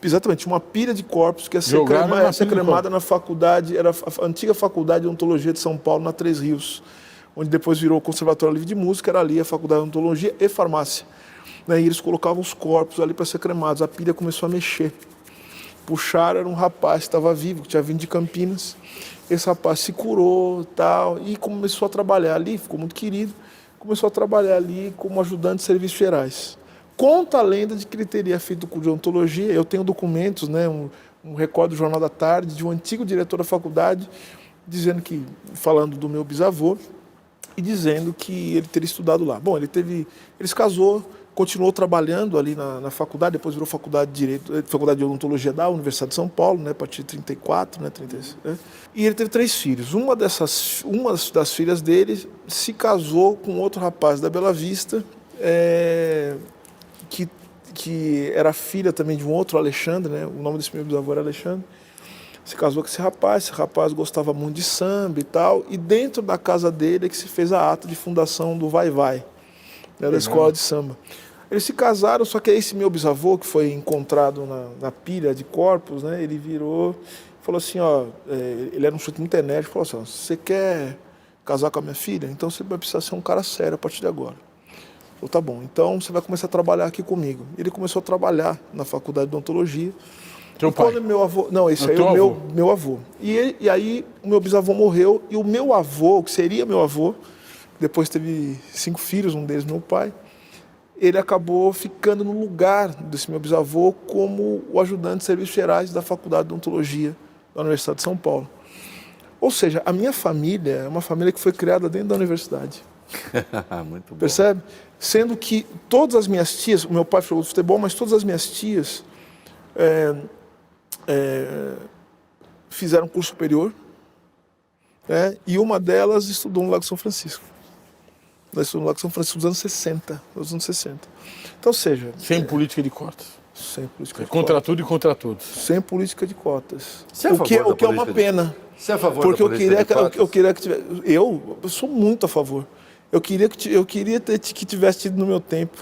Exatamente, tinha uma pilha de corpos que ia ser cremada na faculdade, era a antiga faculdade de odontologia de São Paulo, na Três Rios, onde depois virou o Conservatório Livre de Música, era ali a faculdade de odontologia e farmácia. Né? E eles colocavam os corpos ali para ser cremados. A pilha começou a mexer. Puxaram, era um rapaz que estava vivo, que tinha vindo de Campinas. Esse rapaz se curou tal, e começou a trabalhar ali, ficou muito querido, começou a trabalhar ali como ajudante de serviços gerais. Conta a lenda de que ele teria feito o curso de odontologia. Eu tenho documentos, né, um recorde do Jornal da Tarde, de um antigo diretor da faculdade, falando do meu bisavô, e dizendo que ele teria estudado lá. Bom, ele se casou, continuou trabalhando ali na faculdade, depois virou faculdade de Direito, faculdade de Odontologia da Universidade de São Paulo, né, a partir de 34, né, 36, né? E ele teve 3 filhos. Uma das filhas dele se casou com outro rapaz da Bela Vista, que era filha também de um outro Alexandre, né? O nome desse meu bisavô era Alexandre. Se casou com esse rapaz gostava muito de samba e tal, e dentro da casa dele é que se fez a ata de fundação do Vai Vai, né, da escola de samba. Eles se casaram, só que esse meu bisavô, que foi encontrado na pilha de corpos, né, ele virou, falou assim, ele era um sujeito muito enérgico, falou assim, você quer casar com a minha filha? Então você vai precisar ser um cara sério a partir de agora. Falou, tá bom, então você vai começar a trabalhar aqui comigo. Ele começou a trabalhar na faculdade de odontologia. Teu pai? Quando meu avô... Não, esse aí é o meu avô. E aí o meu bisavô morreu, e o meu avô, que seria meu avô, depois teve 5 filhos, um deles meu pai, ele acabou ficando no lugar desse meu bisavô como o ajudante de serviços gerais da Faculdade de Odontologia da Universidade de São Paulo. Ou seja, a minha família é uma família que foi criada dentro da universidade. Muito bom. Percebe? Sendo que todas as minhas tias, o meu pai jogou futebol, mas todas as minhas tias fizeram curso superior, né? E uma delas estudou no Lago São Francisco. Ela estudou no Lago São Francisco nos anos 60. Então, ou seja... Sem política de cotas. Sem política de Contra cotas. tudo e contra todos. Sem política de cotas. Você é a O que favor da é uma política de- pena. Você é a favor Porque da política de cotas? eu queria que tivesse... Eu sou muito a favor. Eu queria que tivesse tido no meu tempo.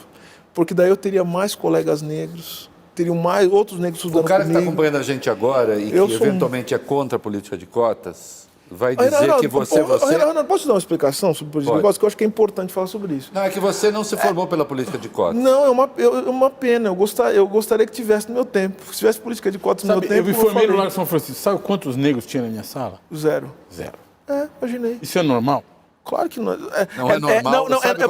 Porque daí eu teria mais colegas negros, teriam mais outros negros estudando O cara que está comigo. acompanhando a gente agora e que Eu sou eventualmente é contra a política de cotas, vai Aí, dizer Renato, que você... Renato, posso te dar uma explicação sobre política de Pode. cotas? Que eu acho que é importante falar sobre isso. Não, é que você não se formou pela política de cotas. Não, é uma pena. Eu gostaria que tivesse no meu tempo. Se tivesse política de cotas no Sabe, meu tempo, eu me formei no falei. Lago São Francisco. Sabe quantos negros tinha na minha sala? 0. 0. Imaginei. Isso é normal? Claro que não. Não é normal. Sabe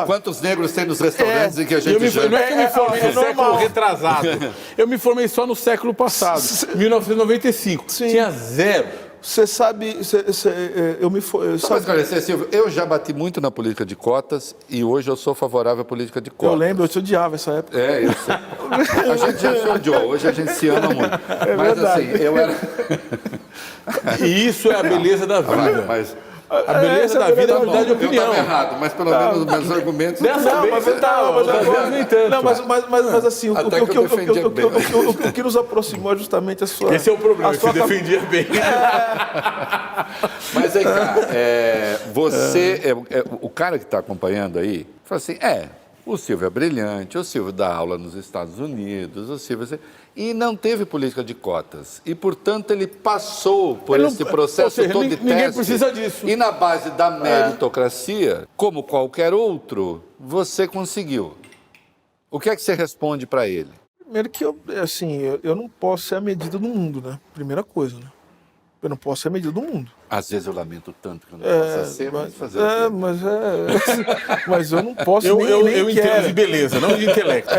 quantos negros tem nos restaurantes em que a gente Não janta? é que eu me formei no século normal. retrasado. Eu me formei só no século passado, 1995. Sim. Tinha 0. Você sabe, Só para esclarecer, Silvio, eu já bati muito na política de cotas e hoje eu sou favorável à política de cotas. eu lembro, eu te odiava essa época. É, eu sei. A gente já se odiou, hoje a gente se ama muito. Mas verdade. assim, eu era... E isso é a beleza da vida. Mas... A beleza da vida é a mudar de Eu opinião. estava errado, mas pelo menos os meus argumentos... Dessa vez você tá, outras vezes nem tanto. Não, mas assim, Até que eu defendia bem. o que nos aproximou é justamente a sua... Esse é o problema, a que sua você defendia bem. Mas vem cá, o cara que está acompanhando aí, fala assim, o Silvio é brilhante, o Silvio dá aula nos Estados Unidos, o Silvio... E não teve política de cotas. E, portanto, ele passou por Ele não- esse processo ou seja, todo de teste. ninguém precisa disso. E na base da meritocracia, como qualquer outro, você conseguiu. O que é que você responde para ele? Primeiro que eu não posso ser a medida do mundo, né? Primeira coisa, né? Eu não posso ser a medida do mundo. Às vezes eu lamento tanto que eu não possa ser, mas fazer o quê? Mas eu não posso Eu nem entendo quero. de beleza, não de intelecto.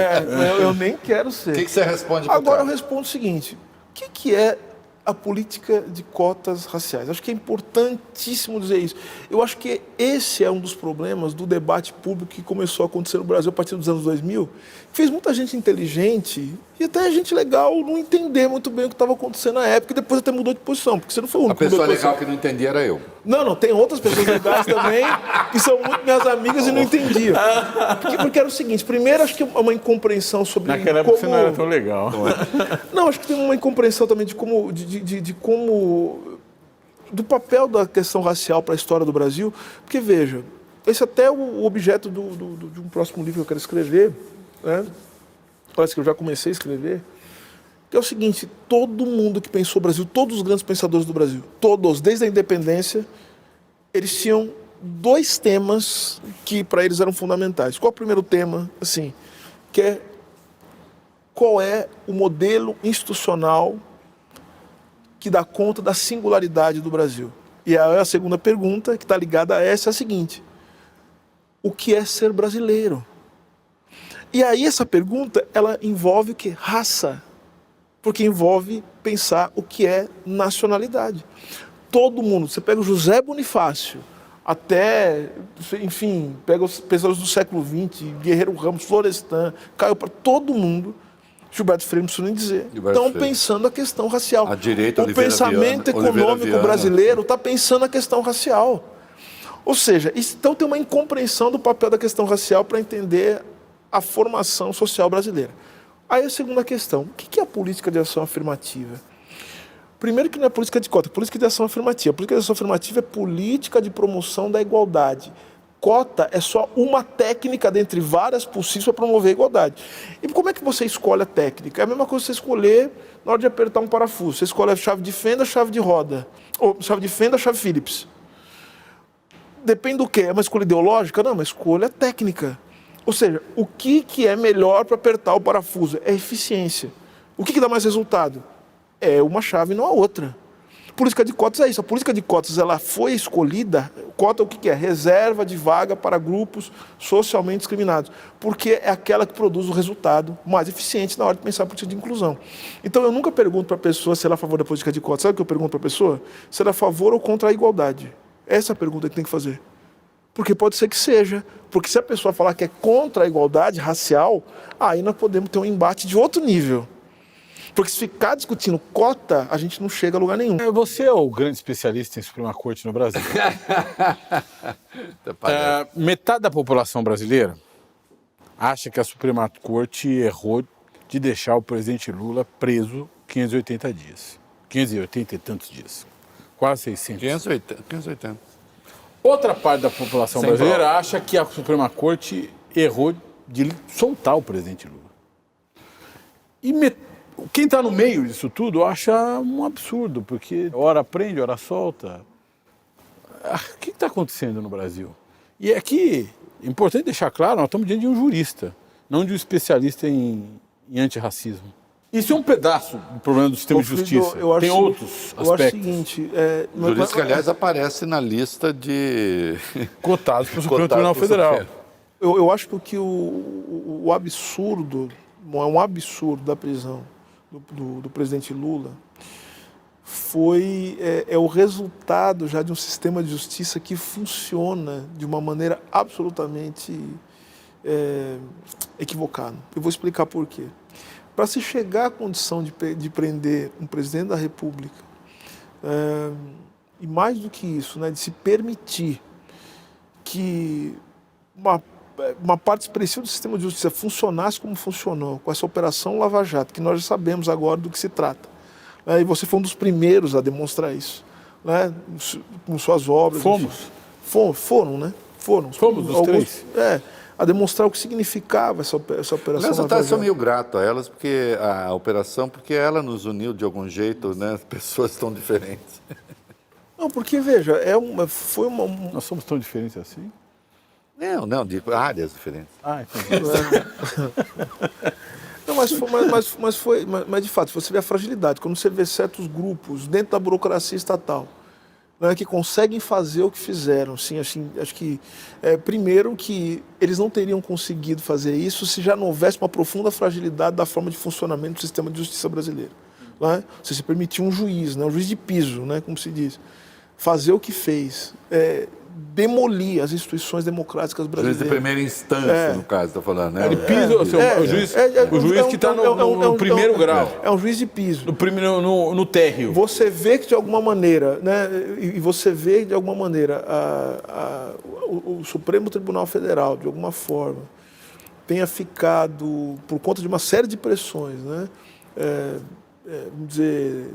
Eu nem quero ser. O que você responde para o Agora eu cara? respondo o seguinte: o que é a política de cotas raciais? Acho que é importantíssimo dizer isso. Eu acho que esse é um dos problemas do debate público que começou a acontecer no Brasil a partir dos anos 2000, que fez muita gente inteligente e até gente legal não entender muito bem o que estava acontecendo na época e depois até mudou de posição, porque você não foi o A único que mudou pessoa de posição. legal que não entendia era eu. Não, tem outras pessoas legais também que são muito minhas amigas e não entendiam. Porque era o seguinte, primeiro acho que é uma incompreensão sobre Naquela época você não era tão legal. Não, acho que tem uma incompreensão também de como do papel da questão racial para a história do Brasil, porque veja, esse até é o objeto de um próximo livro que eu quero escrever, né? Parece que eu já comecei a escrever, que é o seguinte: todo mundo que pensou o Brasil, todos os grandes pensadores do Brasil, todos, desde a independência, eles tinham 2 temas que para eles eram fundamentais. Qual é o primeiro tema? Assim, que é qual é o modelo institucional que dá conta da singularidade do Brasil? E a segunda pergunta, que está ligada a essa, é a seguinte: o que é ser brasileiro? E aí essa pergunta, ela envolve o quê? Raça. Porque envolve pensar o que é nacionalidade. Todo mundo, você pega o José Bonifácio, até, enfim, pega os pensadores do século XX, Guerreiro Ramos, Florestan, Caio para todo mundo, Gilberto Freire, não preciso nem dizer, estão pensando a questão racial. A direita, o Oliveira pensamento Viana, econômico Viana. brasileiro está pensando a questão racial. Ou seja, então tem uma incompreensão do papel da questão racial para entender a formação social brasileira. Aí a segunda questão: o que é a política de ação afirmativa? Primeiro que não é política de cota, política de ação afirmativa. Política de ação afirmativa é política de promoção da igualdade. Cota é só uma técnica dentre várias possíveis para promover a igualdade. E como é que você escolhe a técnica? É a mesma coisa que você escolher na hora de apertar um parafuso. Você escolhe a chave de fenda, a chave de roda. Ou chave de fenda, a chave Phillips. Depende do quê? É uma escolha ideológica? Não, é uma escolha técnica. Ou seja, o que é melhor para apertar o parafuso? É eficiência. O que dá mais resultado? É uma chave e não a outra. Política de cotas é isso. A política de cotas ela foi escolhida. Cota o que é? Reserva de vaga para grupos socialmente discriminados. Porque é aquela que produz o resultado mais eficiente na hora de pensar a política de inclusão. Então eu nunca pergunto para a pessoa se ela é a favor da política de cotas. Sabe o que eu pergunto para a pessoa? Se ela é a favor ou contra a igualdade. Essa é a pergunta que tem que fazer. Porque pode ser que seja. Porque se a pessoa falar que é contra a igualdade racial, aí nós podemos ter um embate de outro nível. Porque se ficar discutindo cota, a gente não chega a lugar nenhum. Você é o grande especialista em Suprema Corte no Brasil. Metade da população brasileira acha que a Suprema Corte errou de deixar o presidente Lula preso 580 dias. 580 e tantos dias. Quase 600. 580. Outra parte da população brasileira acha que a Suprema Corte errou de soltar o presidente Lula. E quem está no meio disso tudo acha um absurdo, porque ora prende, ora solta. O que está acontecendo no Brasil? E aqui, é importante deixar claro, nós estamos diante de um jurista, não de um especialista em antirracismo. Isso é um pedaço do problema do sistema de justiça. Tem outros aspectos. Eu acho o seguinte... O jurista que, aliás, aparece na lista de... cotados para o Supremo Tribunal Federal. Eu acho que o absurdo, é um absurdo da prisão do presidente Lula, é o resultado já de um sistema de justiça que funciona de uma maneira absolutamente equivocada. Eu vou explicar por quê. Para se chegar à condição de prender um presidente da República, e mais do que isso, né, de se permitir que uma parte expressiva do sistema de justiça funcionasse como funcionou, com essa operação Lava Jato, que nós já sabemos agora do que se trata. E você foi um dos primeiros a demonstrar isso, né, com suas obras. Foram, né? Fomos os três. A demonstrar o que significava essa operação. Aliás, eu sou meio grato a elas, porque a operação, porque ela nos uniu de algum jeito, né? Pessoas tão diferentes. Não, porque, veja, Nós somos tão diferentes assim? Não, de áreas diferentes. Entendi. Não, mas de fato, se você vê a fragilidade, quando você vê certos grupos dentro da burocracia estatal, né, que conseguem fazer o que fizeram, sim, acho que primeiro que eles não teriam conseguido fazer isso se já não houvesse uma profunda fragilidade da forma de funcionamento do sistema de justiça brasileiro. Né? Se permitir um juiz, né, um juiz de piso, né, como se diz, fazer o que fez, demolir as instituições democráticas brasileiras. Juiz de primeira instância, no caso, está falando, né? Ele pisa, o juiz que está no primeiro grau. É um juiz de piso. No térreo. Você vê que de alguma maneira, né, e você vê que de alguma maneira o Supremo Tribunal Federal, de alguma forma, tenha ficado, por conta de uma série de pressões, né, vamos dizer,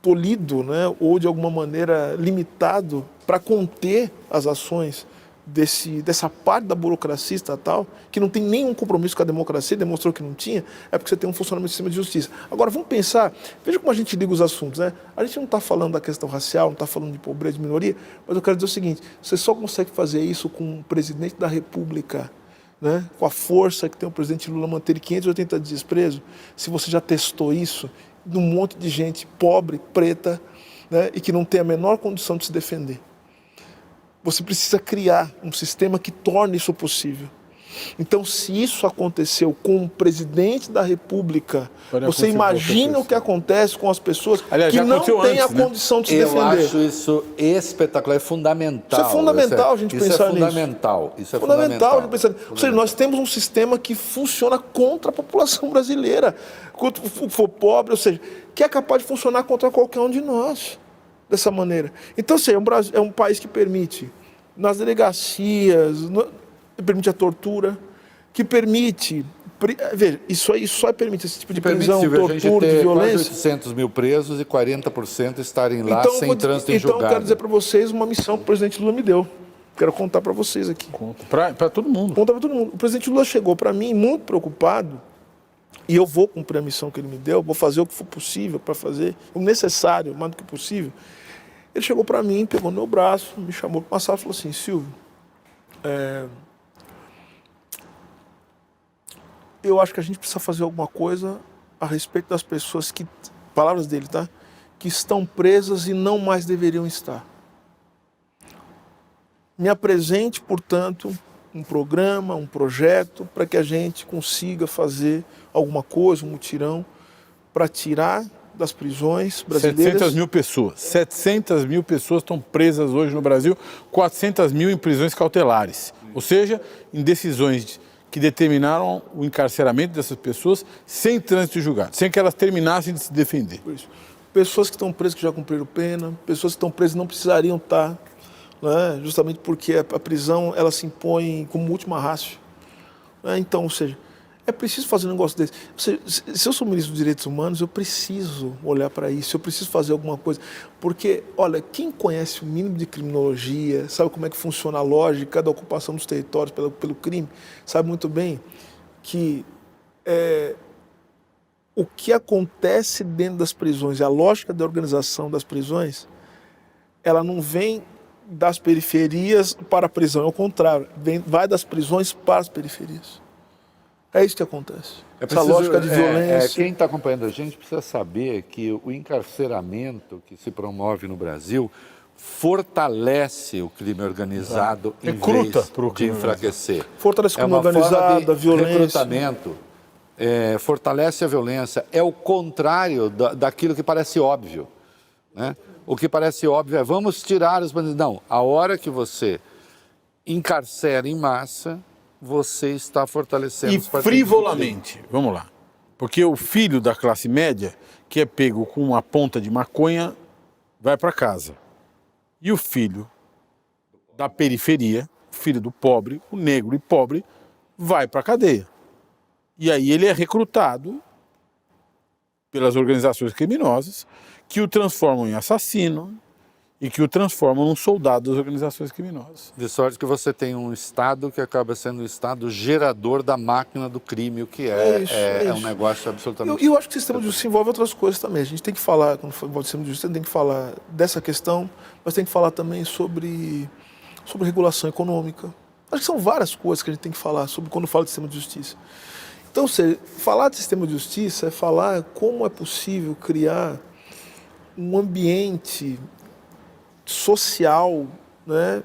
tolhido, né, ou de alguma maneira limitado para conter as ações dessa parte da burocracia estatal, que não tem nenhum compromisso com a democracia, demonstrou que não tinha, é porque você tem um funcionamento do sistema de justiça. Agora, vamos pensar, veja como a gente liga os assuntos, né? A gente não está falando da questão racial, não está falando de pobreza, de minoria, mas eu quero dizer o seguinte, você só consegue fazer isso com um presidente da República, né? Com a força que tem o presidente Lula manter ele 580 dias preso, se você já testou isso, num monte de gente pobre, preta, né? E que não tem a menor condição de se defender. Você precisa criar um sistema que torne isso possível. Então, se isso aconteceu com o presidente da República, você imagina o que acontece com as pessoas que não têm a condição de se defender. Eu acho isso espetacular, é fundamental. Isso é fundamental a gente pensar nisso. Isso é fundamental. A gente pensar nisso. Ou seja, nós temos um sistema que funciona contra a população brasileira, contra o que for pobre, ou seja, que é capaz de funcionar contra qualquer um de nós, dessa maneira. Então, assim, é um país que permite, nas delegacias, permite a tortura, que permite... Veja, isso aí só permite esse tipo de prisão, tortura, de violência. Quase 800 mil presos e 40% estarem lá sem trânsito em julgado. Então, eu quero dizer para vocês uma missão que o presidente Lula me deu. Quero contar para vocês aqui. Para todo mundo. Contar para todo mundo. O presidente Lula chegou para mim muito preocupado, e eu vou cumprir a missão que ele me deu, vou fazer o que for possível para fazer, o necessário, mais do que possível. Ele chegou para mim, pegou no meu braço, me chamou para uma sala e falou assim, Silvio, eu acho que a gente precisa fazer alguma coisa a respeito das pessoas que, palavras dele, tá? que estão presas e não mais deveriam estar. Me apresente, portanto, um programa, um projeto, para que a gente consiga fazer alguma coisa, um mutirão, para tirar das prisões brasileiras... 700 mil pessoas. 700 mil pessoas estão presas hoje no Brasil, 400 mil em prisões cautelares. Ou seja, em decisões que determinaram o encarceramento dessas pessoas sem trânsito julgado, sem que elas terminassem de se defender. Por isso. Pessoas que estão presas que já cumpriram pena, pessoas que estão presas não precisariam estar, né? Justamente porque a prisão ela se impõe como última ratio. Né? Então, ou seja, é preciso fazer um negócio desse. Ou seja, se eu sou ministro dos Direitos Humanos, eu preciso olhar para isso, eu preciso fazer alguma coisa. Porque, olha, quem conhece o mínimo de criminologia, sabe como é que funciona a lógica da ocupação dos territórios pelo crime, sabe muito bem que o que acontece dentro das prisões, a lógica da organização das prisões, ela não vem das periferias para a prisão, é o contrário, vai das prisões para as periferias. É isso que acontece. Essa lógica de violência. Quem está acompanhando a gente precisa saber que o encarceramento que se promove no Brasil fortalece o crime organizado em vez de enfraquecer. Fortalece o crime organizado, a violência. Recrutamento. Fortalece a violência. É o contrário daquilo que parece óbvio. Né? O que parece óbvio é vamos tirar os bandidos. Não, a hora que você encarcera em massa, você está fortalecendo os partidos. E frivolamente, vamos lá. Porque o filho da classe média, que é pego com uma ponta de maconha, vai para casa. E o filho da periferia, o filho do pobre, o negro e pobre, vai para a cadeia. E aí ele é recrutado pelas organizações criminosas que o transformam em assassino e que o transformam num soldado das organizações criminosas. De sorte que você tem um Estado que acaba sendo um Estado gerador da máquina do crime, o que é um negócio absolutamente... Eu acho que o sistema de justiça envolve outras coisas também. A gente tem que falar, quando for o sistema de justiça, tem que falar dessa questão, mas tem que falar também sobre regulação econômica. Acho que são várias coisas que a gente tem que falar sobre quando fala de sistema de justiça. Então, falar de sistema de justiça é falar como é possível criar um ambiente social, né,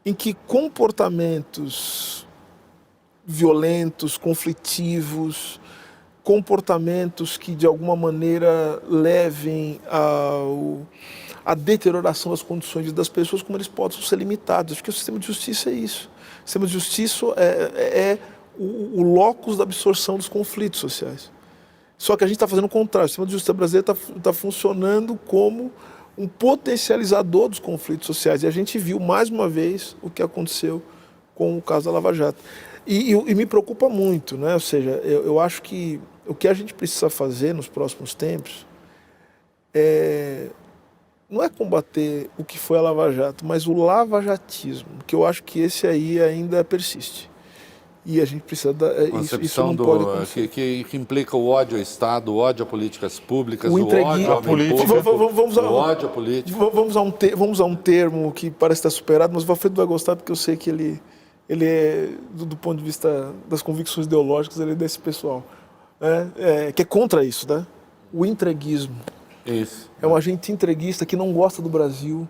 em que comportamentos violentos, conflitivos, comportamentos que de alguma maneira levem à deterioração das condições das pessoas, como eles possam ser limitados. Acho que o sistema de justiça é isso. O sistema de justiça é o locus da absorção dos conflitos sociais. Só que a gente está fazendo o contrário. O sistema de justiça brasileiro está funcionando como um potencializador dos conflitos sociais. E a gente viu mais uma vez o que aconteceu com o caso da Lava Jato. E me preocupa muito, né? Ou seja, eu acho que o que a gente precisa fazer nos próximos tempos não é combater o que foi a Lava Jato, mas o lavajatismo, que eu acho que esse aí ainda persiste. E a gente precisa isso não pode acontecer. Que implica o ódio ao Estado, o ódio a políticas públicas, o ódio à política, o ódio à política. Vamos usar um termo que parece estar superado, mas o Valfredo vai gostar porque eu sei que ele é, do ponto de vista das convicções ideológicas, ele é desse pessoal. Que é contra isso, né? O entreguismo. Isso. É um agente entreguista que não gosta do Brasil,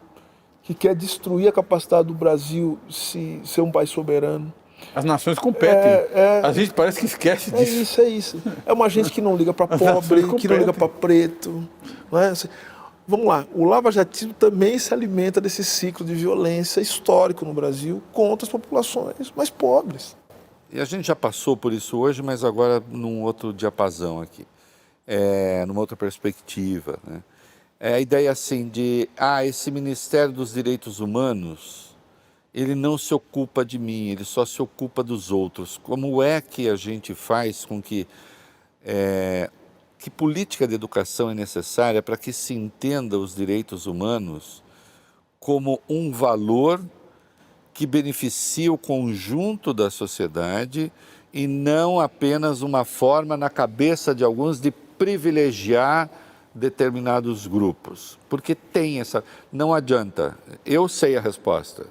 que quer destruir a capacidade do Brasil ser um país soberano. As nações competem. A gente parece que esquece disso. É isso. É uma gente que não liga para pobre, que não liga para preto. Não é? Vamos lá, o lavajatismo também se alimenta desse ciclo de violência histórico no Brasil contra as populações mais pobres. E a gente já passou por isso hoje, mas agora num outro diapasão aqui, numa outra perspectiva. Né? A ideia assim de, esse Ministério dos Direitos Humanos, ele não se ocupa de mim, ele só se ocupa dos outros. Como é que a gente faz com que política de educação é necessária para que se entenda os direitos humanos como um valor que beneficia o conjunto da sociedade e não apenas uma forma na cabeça de alguns de privilegiar determinados grupos? Porque tem essa... Não adianta, eu sei a resposta.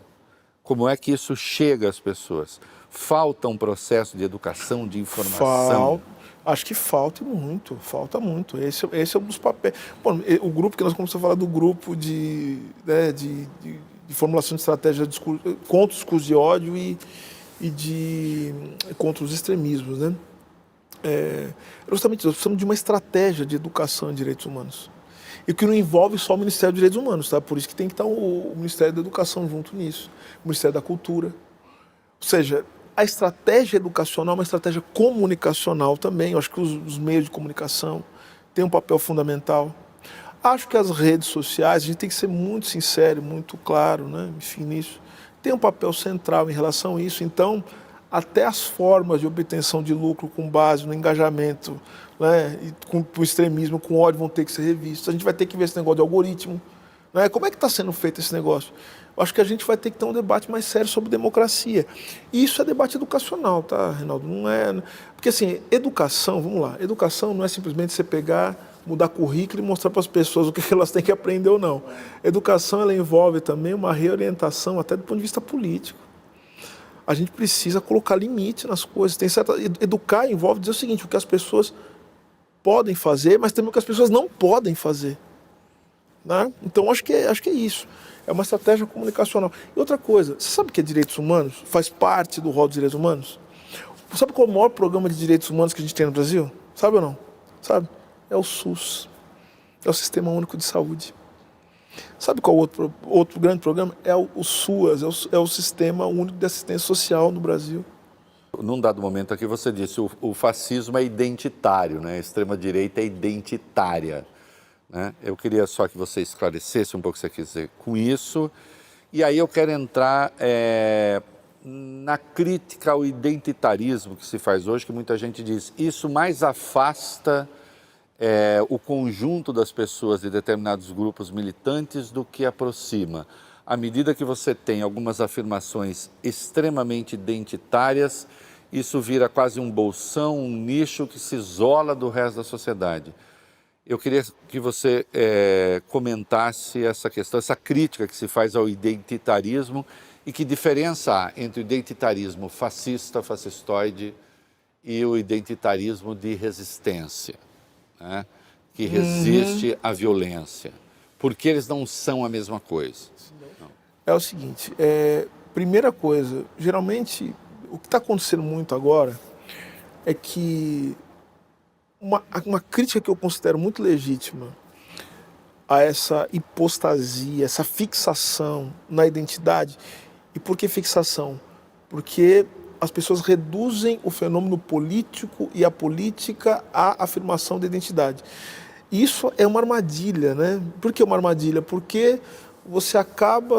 Como é que isso chega às pessoas? Falta um processo de educação, de informação. Acho que falta muito. Esse é um dos papéis. Bom, o grupo que nós começamos a falar do grupo de formulação de estratégia contra os discursos de ódio e contra os extremismos, né? Justamente, nós precisamos de uma estratégia de educação em direitos humanos. E que não envolve só o Ministério dos Direitos Humanos, tá? Por isso que tem que estar o Ministério da Educação junto nisso, o Ministério da Cultura. Ou seja, a estratégia educacional é uma estratégia comunicacional também. Eu acho que os meios de comunicação têm um papel fundamental. Acho que as redes sociais, a gente tem que ser muito sincero, muito claro, né? Enfim, nisso, tem um papel central em relação a isso. Então, até as formas de obtenção de lucro com base no engajamento, né, e com o extremismo, com ódio, vão ter que ser revistas. A gente vai ter que ver esse negócio de algoritmo. Né? Como é que está sendo feito esse negócio? Eu acho que a gente vai ter que ter um debate mais sério sobre democracia. E isso é debate educacional, tá, Reinaldo? Não é... Porque, assim, educação, vamos lá, educação não é simplesmente você pegar, mudar currículo e mostrar para as pessoas o que elas têm que aprender ou não. Educação, ela envolve também uma reorientação, até do ponto de vista político. A gente precisa colocar limite nas coisas. Educar envolve dizer o seguinte, o que as pessoas podem fazer, mas também o que as pessoas não podem fazer. Né? Então, acho que é isso. É uma estratégia comunicacional. E outra coisa, você sabe que direitos humanos faz parte do rol dos direitos humanos? Sabe qual é o maior programa de direitos humanos que a gente tem no Brasil? Sabe ou não? Sabe? É o SUS. É o Sistema Único de Saúde. Sabe qual outro grande programa? É o SUAS, é o Sistema Único de Assistência Social no Brasil. Num dado momento aqui você disse o fascismo é identitário, né? A extrema-direita é identitária. Né? Eu queria só que você esclarecesse um pouco o que você quer dizer com isso. E aí eu quero entrar na crítica ao identitarismo que se faz hoje, que muita gente diz, isso mais afasta o conjunto das pessoas de determinados grupos militantes do que aproxima. À medida que você tem algumas afirmações extremamente identitárias, isso vira quase um bolsão, um nicho que se isola do resto da sociedade. Eu queria que você comentasse essa questão, essa crítica que se faz ao identitarismo e que diferença há entre o identitarismo fascista, fascistoide e o identitarismo de resistência, né? Que resiste à violência. Porque eles não são a mesma coisa. Não. É o seguinte, primeira coisa, geralmente o que está acontecendo muito agora é que uma crítica que eu considero muito legítima a essa hipostasia, essa fixação na identidade. E por que fixação? Porque as pessoas reduzem o fenômeno político e a política à afirmação da identidade. Isso é uma armadilha, né? Por que uma armadilha? Porque você acaba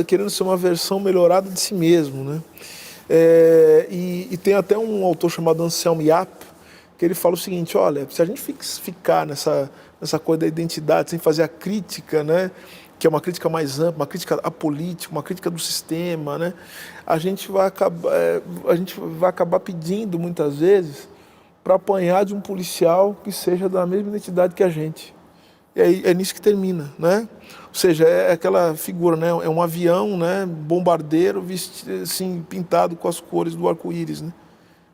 querendo ser uma versão melhorada de si mesmo, né? E tem até um autor chamado Anselm Yap, que ele fala o seguinte, olha, se a gente ficar nessa coisa da identidade, sem fazer a crítica, né, que é uma crítica mais ampla, uma crítica apolítica, uma crítica do sistema, né, a gente vai acabar pedindo, muitas vezes, para apanhar de um policial que seja da mesma identidade que a gente. E aí é nisso que termina, né? Ou seja, é aquela figura, né, é um avião, né, bombardeiro, assim, pintado com as cores do arco-íris, né?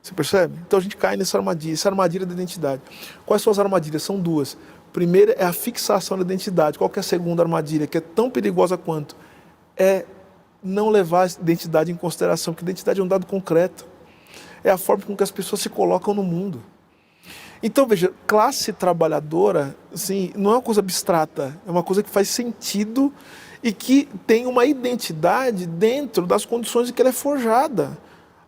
Você percebe? Então a gente cai nessa armadilha, essa armadilha da identidade. Quais são as armadilhas? São duas. Primeira é a fixação da identidade. Qual que é a segunda armadilha, que é tão perigosa quanto? É não levar a identidade em consideração, porque a identidade é um dado concreto. É a forma com que as pessoas se colocam no mundo. Então, veja, classe trabalhadora, assim, não é uma coisa abstrata, é uma coisa que faz sentido e que tem uma identidade dentro das condições em que ela é forjada.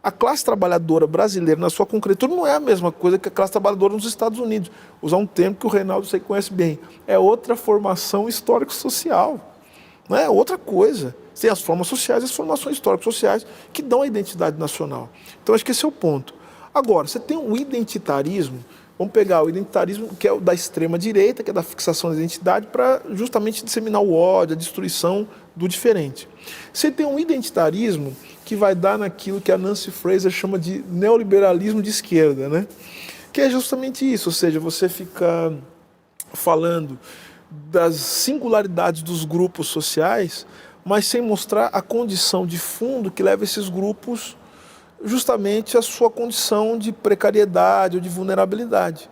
A classe trabalhadora brasileira, na sua concretude, não é a mesma coisa que a classe trabalhadora nos Estados Unidos. Usar um termo que o Reinaldo você conhece bem. É outra formação histórico-social. Não é outra coisa. Tem as formas sociais e as formações histórico-sociais que dão a identidade nacional. Então, acho que esse é o ponto. Agora, você tem um identitarismo, vamos pegar o identitarismo que é o da extrema-direita, que é da fixação da identidade, para justamente disseminar o ódio, a destruição do diferente. Você tem um identitarismo que vai dar naquilo que a Nancy Fraser chama de neoliberalismo de esquerda, né? Que é justamente isso, ou seja, você fica falando das singularidades dos grupos sociais, mas sem mostrar a condição de fundo que leva esses grupos justamente a sua condição de precariedade ou de vulnerabilidade.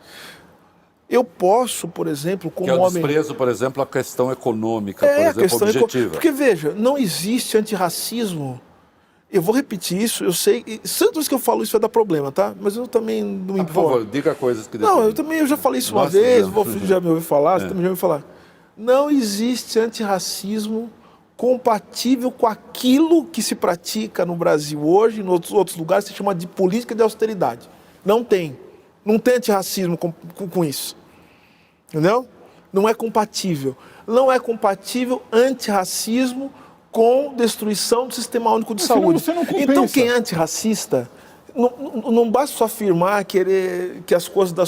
Eu posso, por exemplo, como Que é o homem... desprezo, por exemplo, à questão econômica, por exemplo, objetiva. Porque, veja, não existe antirracismo. Eu vou repetir isso, eu sei... Toda vez que eu falo isso vai dar problema, tá? Mas eu também não me importo. Por favor, diga coisas que... Não, eu já falei isso uma vez, você já me ouviu falar, você também já ouviu falar. Não existe antirracismo compatível com aquilo que se pratica no Brasil hoje, em outros lugares, se chama de política de austeridade. Não tem. Não tem antirracismo com isso. Entendeu? Não é compatível. Não é compatível antirracismo com destruição do Sistema Único de Saúde. Então, quem é antirracista, não basta só afirmar que as coisas da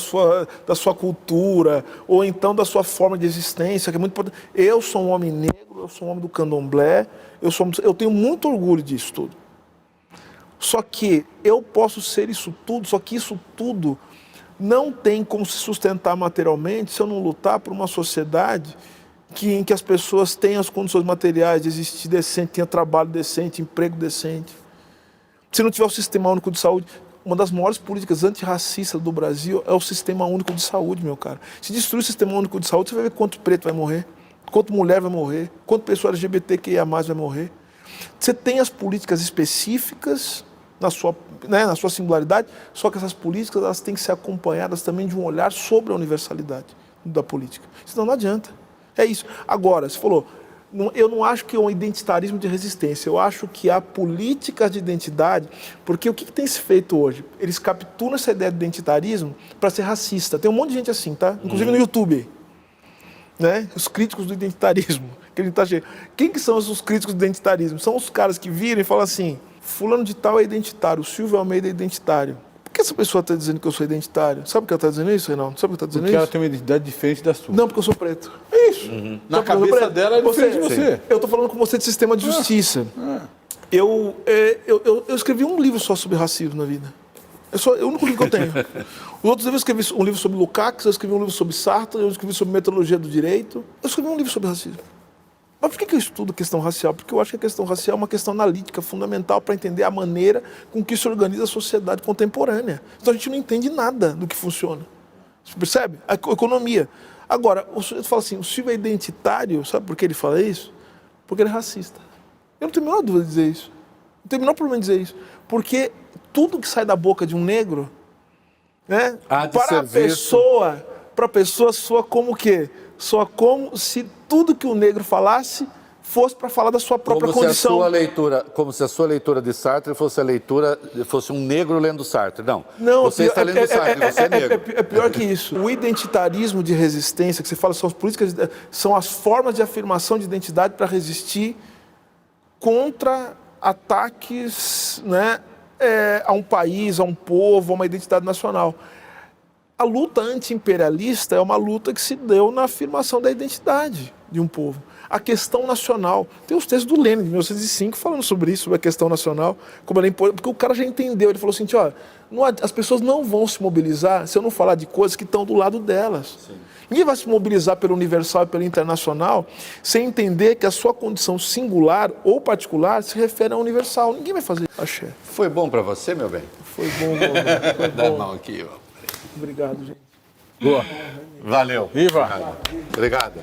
sua cultura, ou então da sua forma de existência, que é muito importante. Eu sou um homem negro, eu sou um homem do candomblé, eu tenho muito orgulho disso tudo. Só que eu posso ser isso tudo, só que isso tudo não tem como se sustentar materialmente se eu não lutar por uma sociedade em que as pessoas tenham as condições materiais de existir decente, tenham trabalho decente, emprego decente. Se não tiver o Sistema Único de Saúde, uma das maiores políticas antirracistas do Brasil é o Sistema Único de Saúde, meu cara. Se destruir o Sistema Único de Saúde, você vai ver quanto preto vai morrer, quanto mulher vai morrer, quanto pessoa LGBTQIA+ vai morrer. Você tem as políticas específicas na sua singularidade, só que essas políticas elas têm que ser acompanhadas também de um olhar sobre a universalidade da política. Senão não adianta. É isso. Agora, você falou, eu não acho que é um identitarismo de resistência, eu acho que há políticas de identidade, porque o que tem se feito hoje? Eles capturam essa ideia de identitarismo para ser racista. Tem um monte de gente assim, tá? Inclusive no YouTube. Né? Os críticos do identitarismo. Quem que são os críticos do identitarismo? São os caras que viram e falam assim, fulano de tal é identitário, o Silvio Almeida é identitário. Por que essa pessoa está dizendo que eu sou identitário? Sabe por que ela está dizendo isso, Reinaldo? Sabe por que ela está dizendo porque isso? ela tem uma identidade diferente da sua. Não, porque eu sou preto. É isso. Na cabeça dela é diferente de você. Eu estou falando com você de sistema de justiça. Eu escrevi um livro só sobre racismo na vida. É o único livro que eu tenho. Os outros livros eu escrevi um livro sobre Lukács, eu escrevi um livro sobre Sartre, eu escrevi sobre metodologia do direito. Eu escrevi um livro sobre racismo. Mas por que eu estudo a questão racial? Porque eu acho que a questão racial é uma questão analítica, fundamental para entender a maneira com que se organiza a sociedade contemporânea. Então a gente não entende nada do que funciona. Você percebe? A economia. Agora, o sujeito fala assim, o Silvio é identitário, sabe por que ele fala isso? Porque ele é racista. Eu não tenho a menor dúvida de dizer isso. Não tenho o menor problema de dizer isso. Porque tudo que sai da boca de um negro, né, para a pessoa soa como o quê? Soa como se tudo que o negro falasse fosse para falar da sua própria condição. Como se a sua leitura de Sartre fosse um negro lendo Sartre. Não, você está lendo Sartre, você é negro. É pior que isso. O identitarismo de resistência, que você fala, são as políticas, são as formas de afirmação de identidade para resistir contra ataques, né, a um país, a um povo, a uma identidade nacional. A luta anti-imperialista é uma luta que se deu na afirmação da identidade de um povo. A questão nacional. Tem os textos do Lenin, de 1905, falando sobre isso, sobre a questão nacional, como ela é importante, porque o cara já entendeu. Ele falou assim, ó, as pessoas não vão se mobilizar se eu não falar de coisas que estão do lado delas. Sim. Ninguém vai se mobilizar pelo universal e pelo internacional sem entender que a sua condição singular ou particular se refere ao universal. Ninguém vai fazer isso. Axé. Foi bom para você, meu bem? Foi bom, meu bem. Foi bom. Dá a mão aqui, ó. Obrigado, gente. Boa. Valeu. Viva. Obrigado.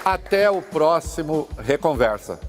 Até o próximo Reconversa.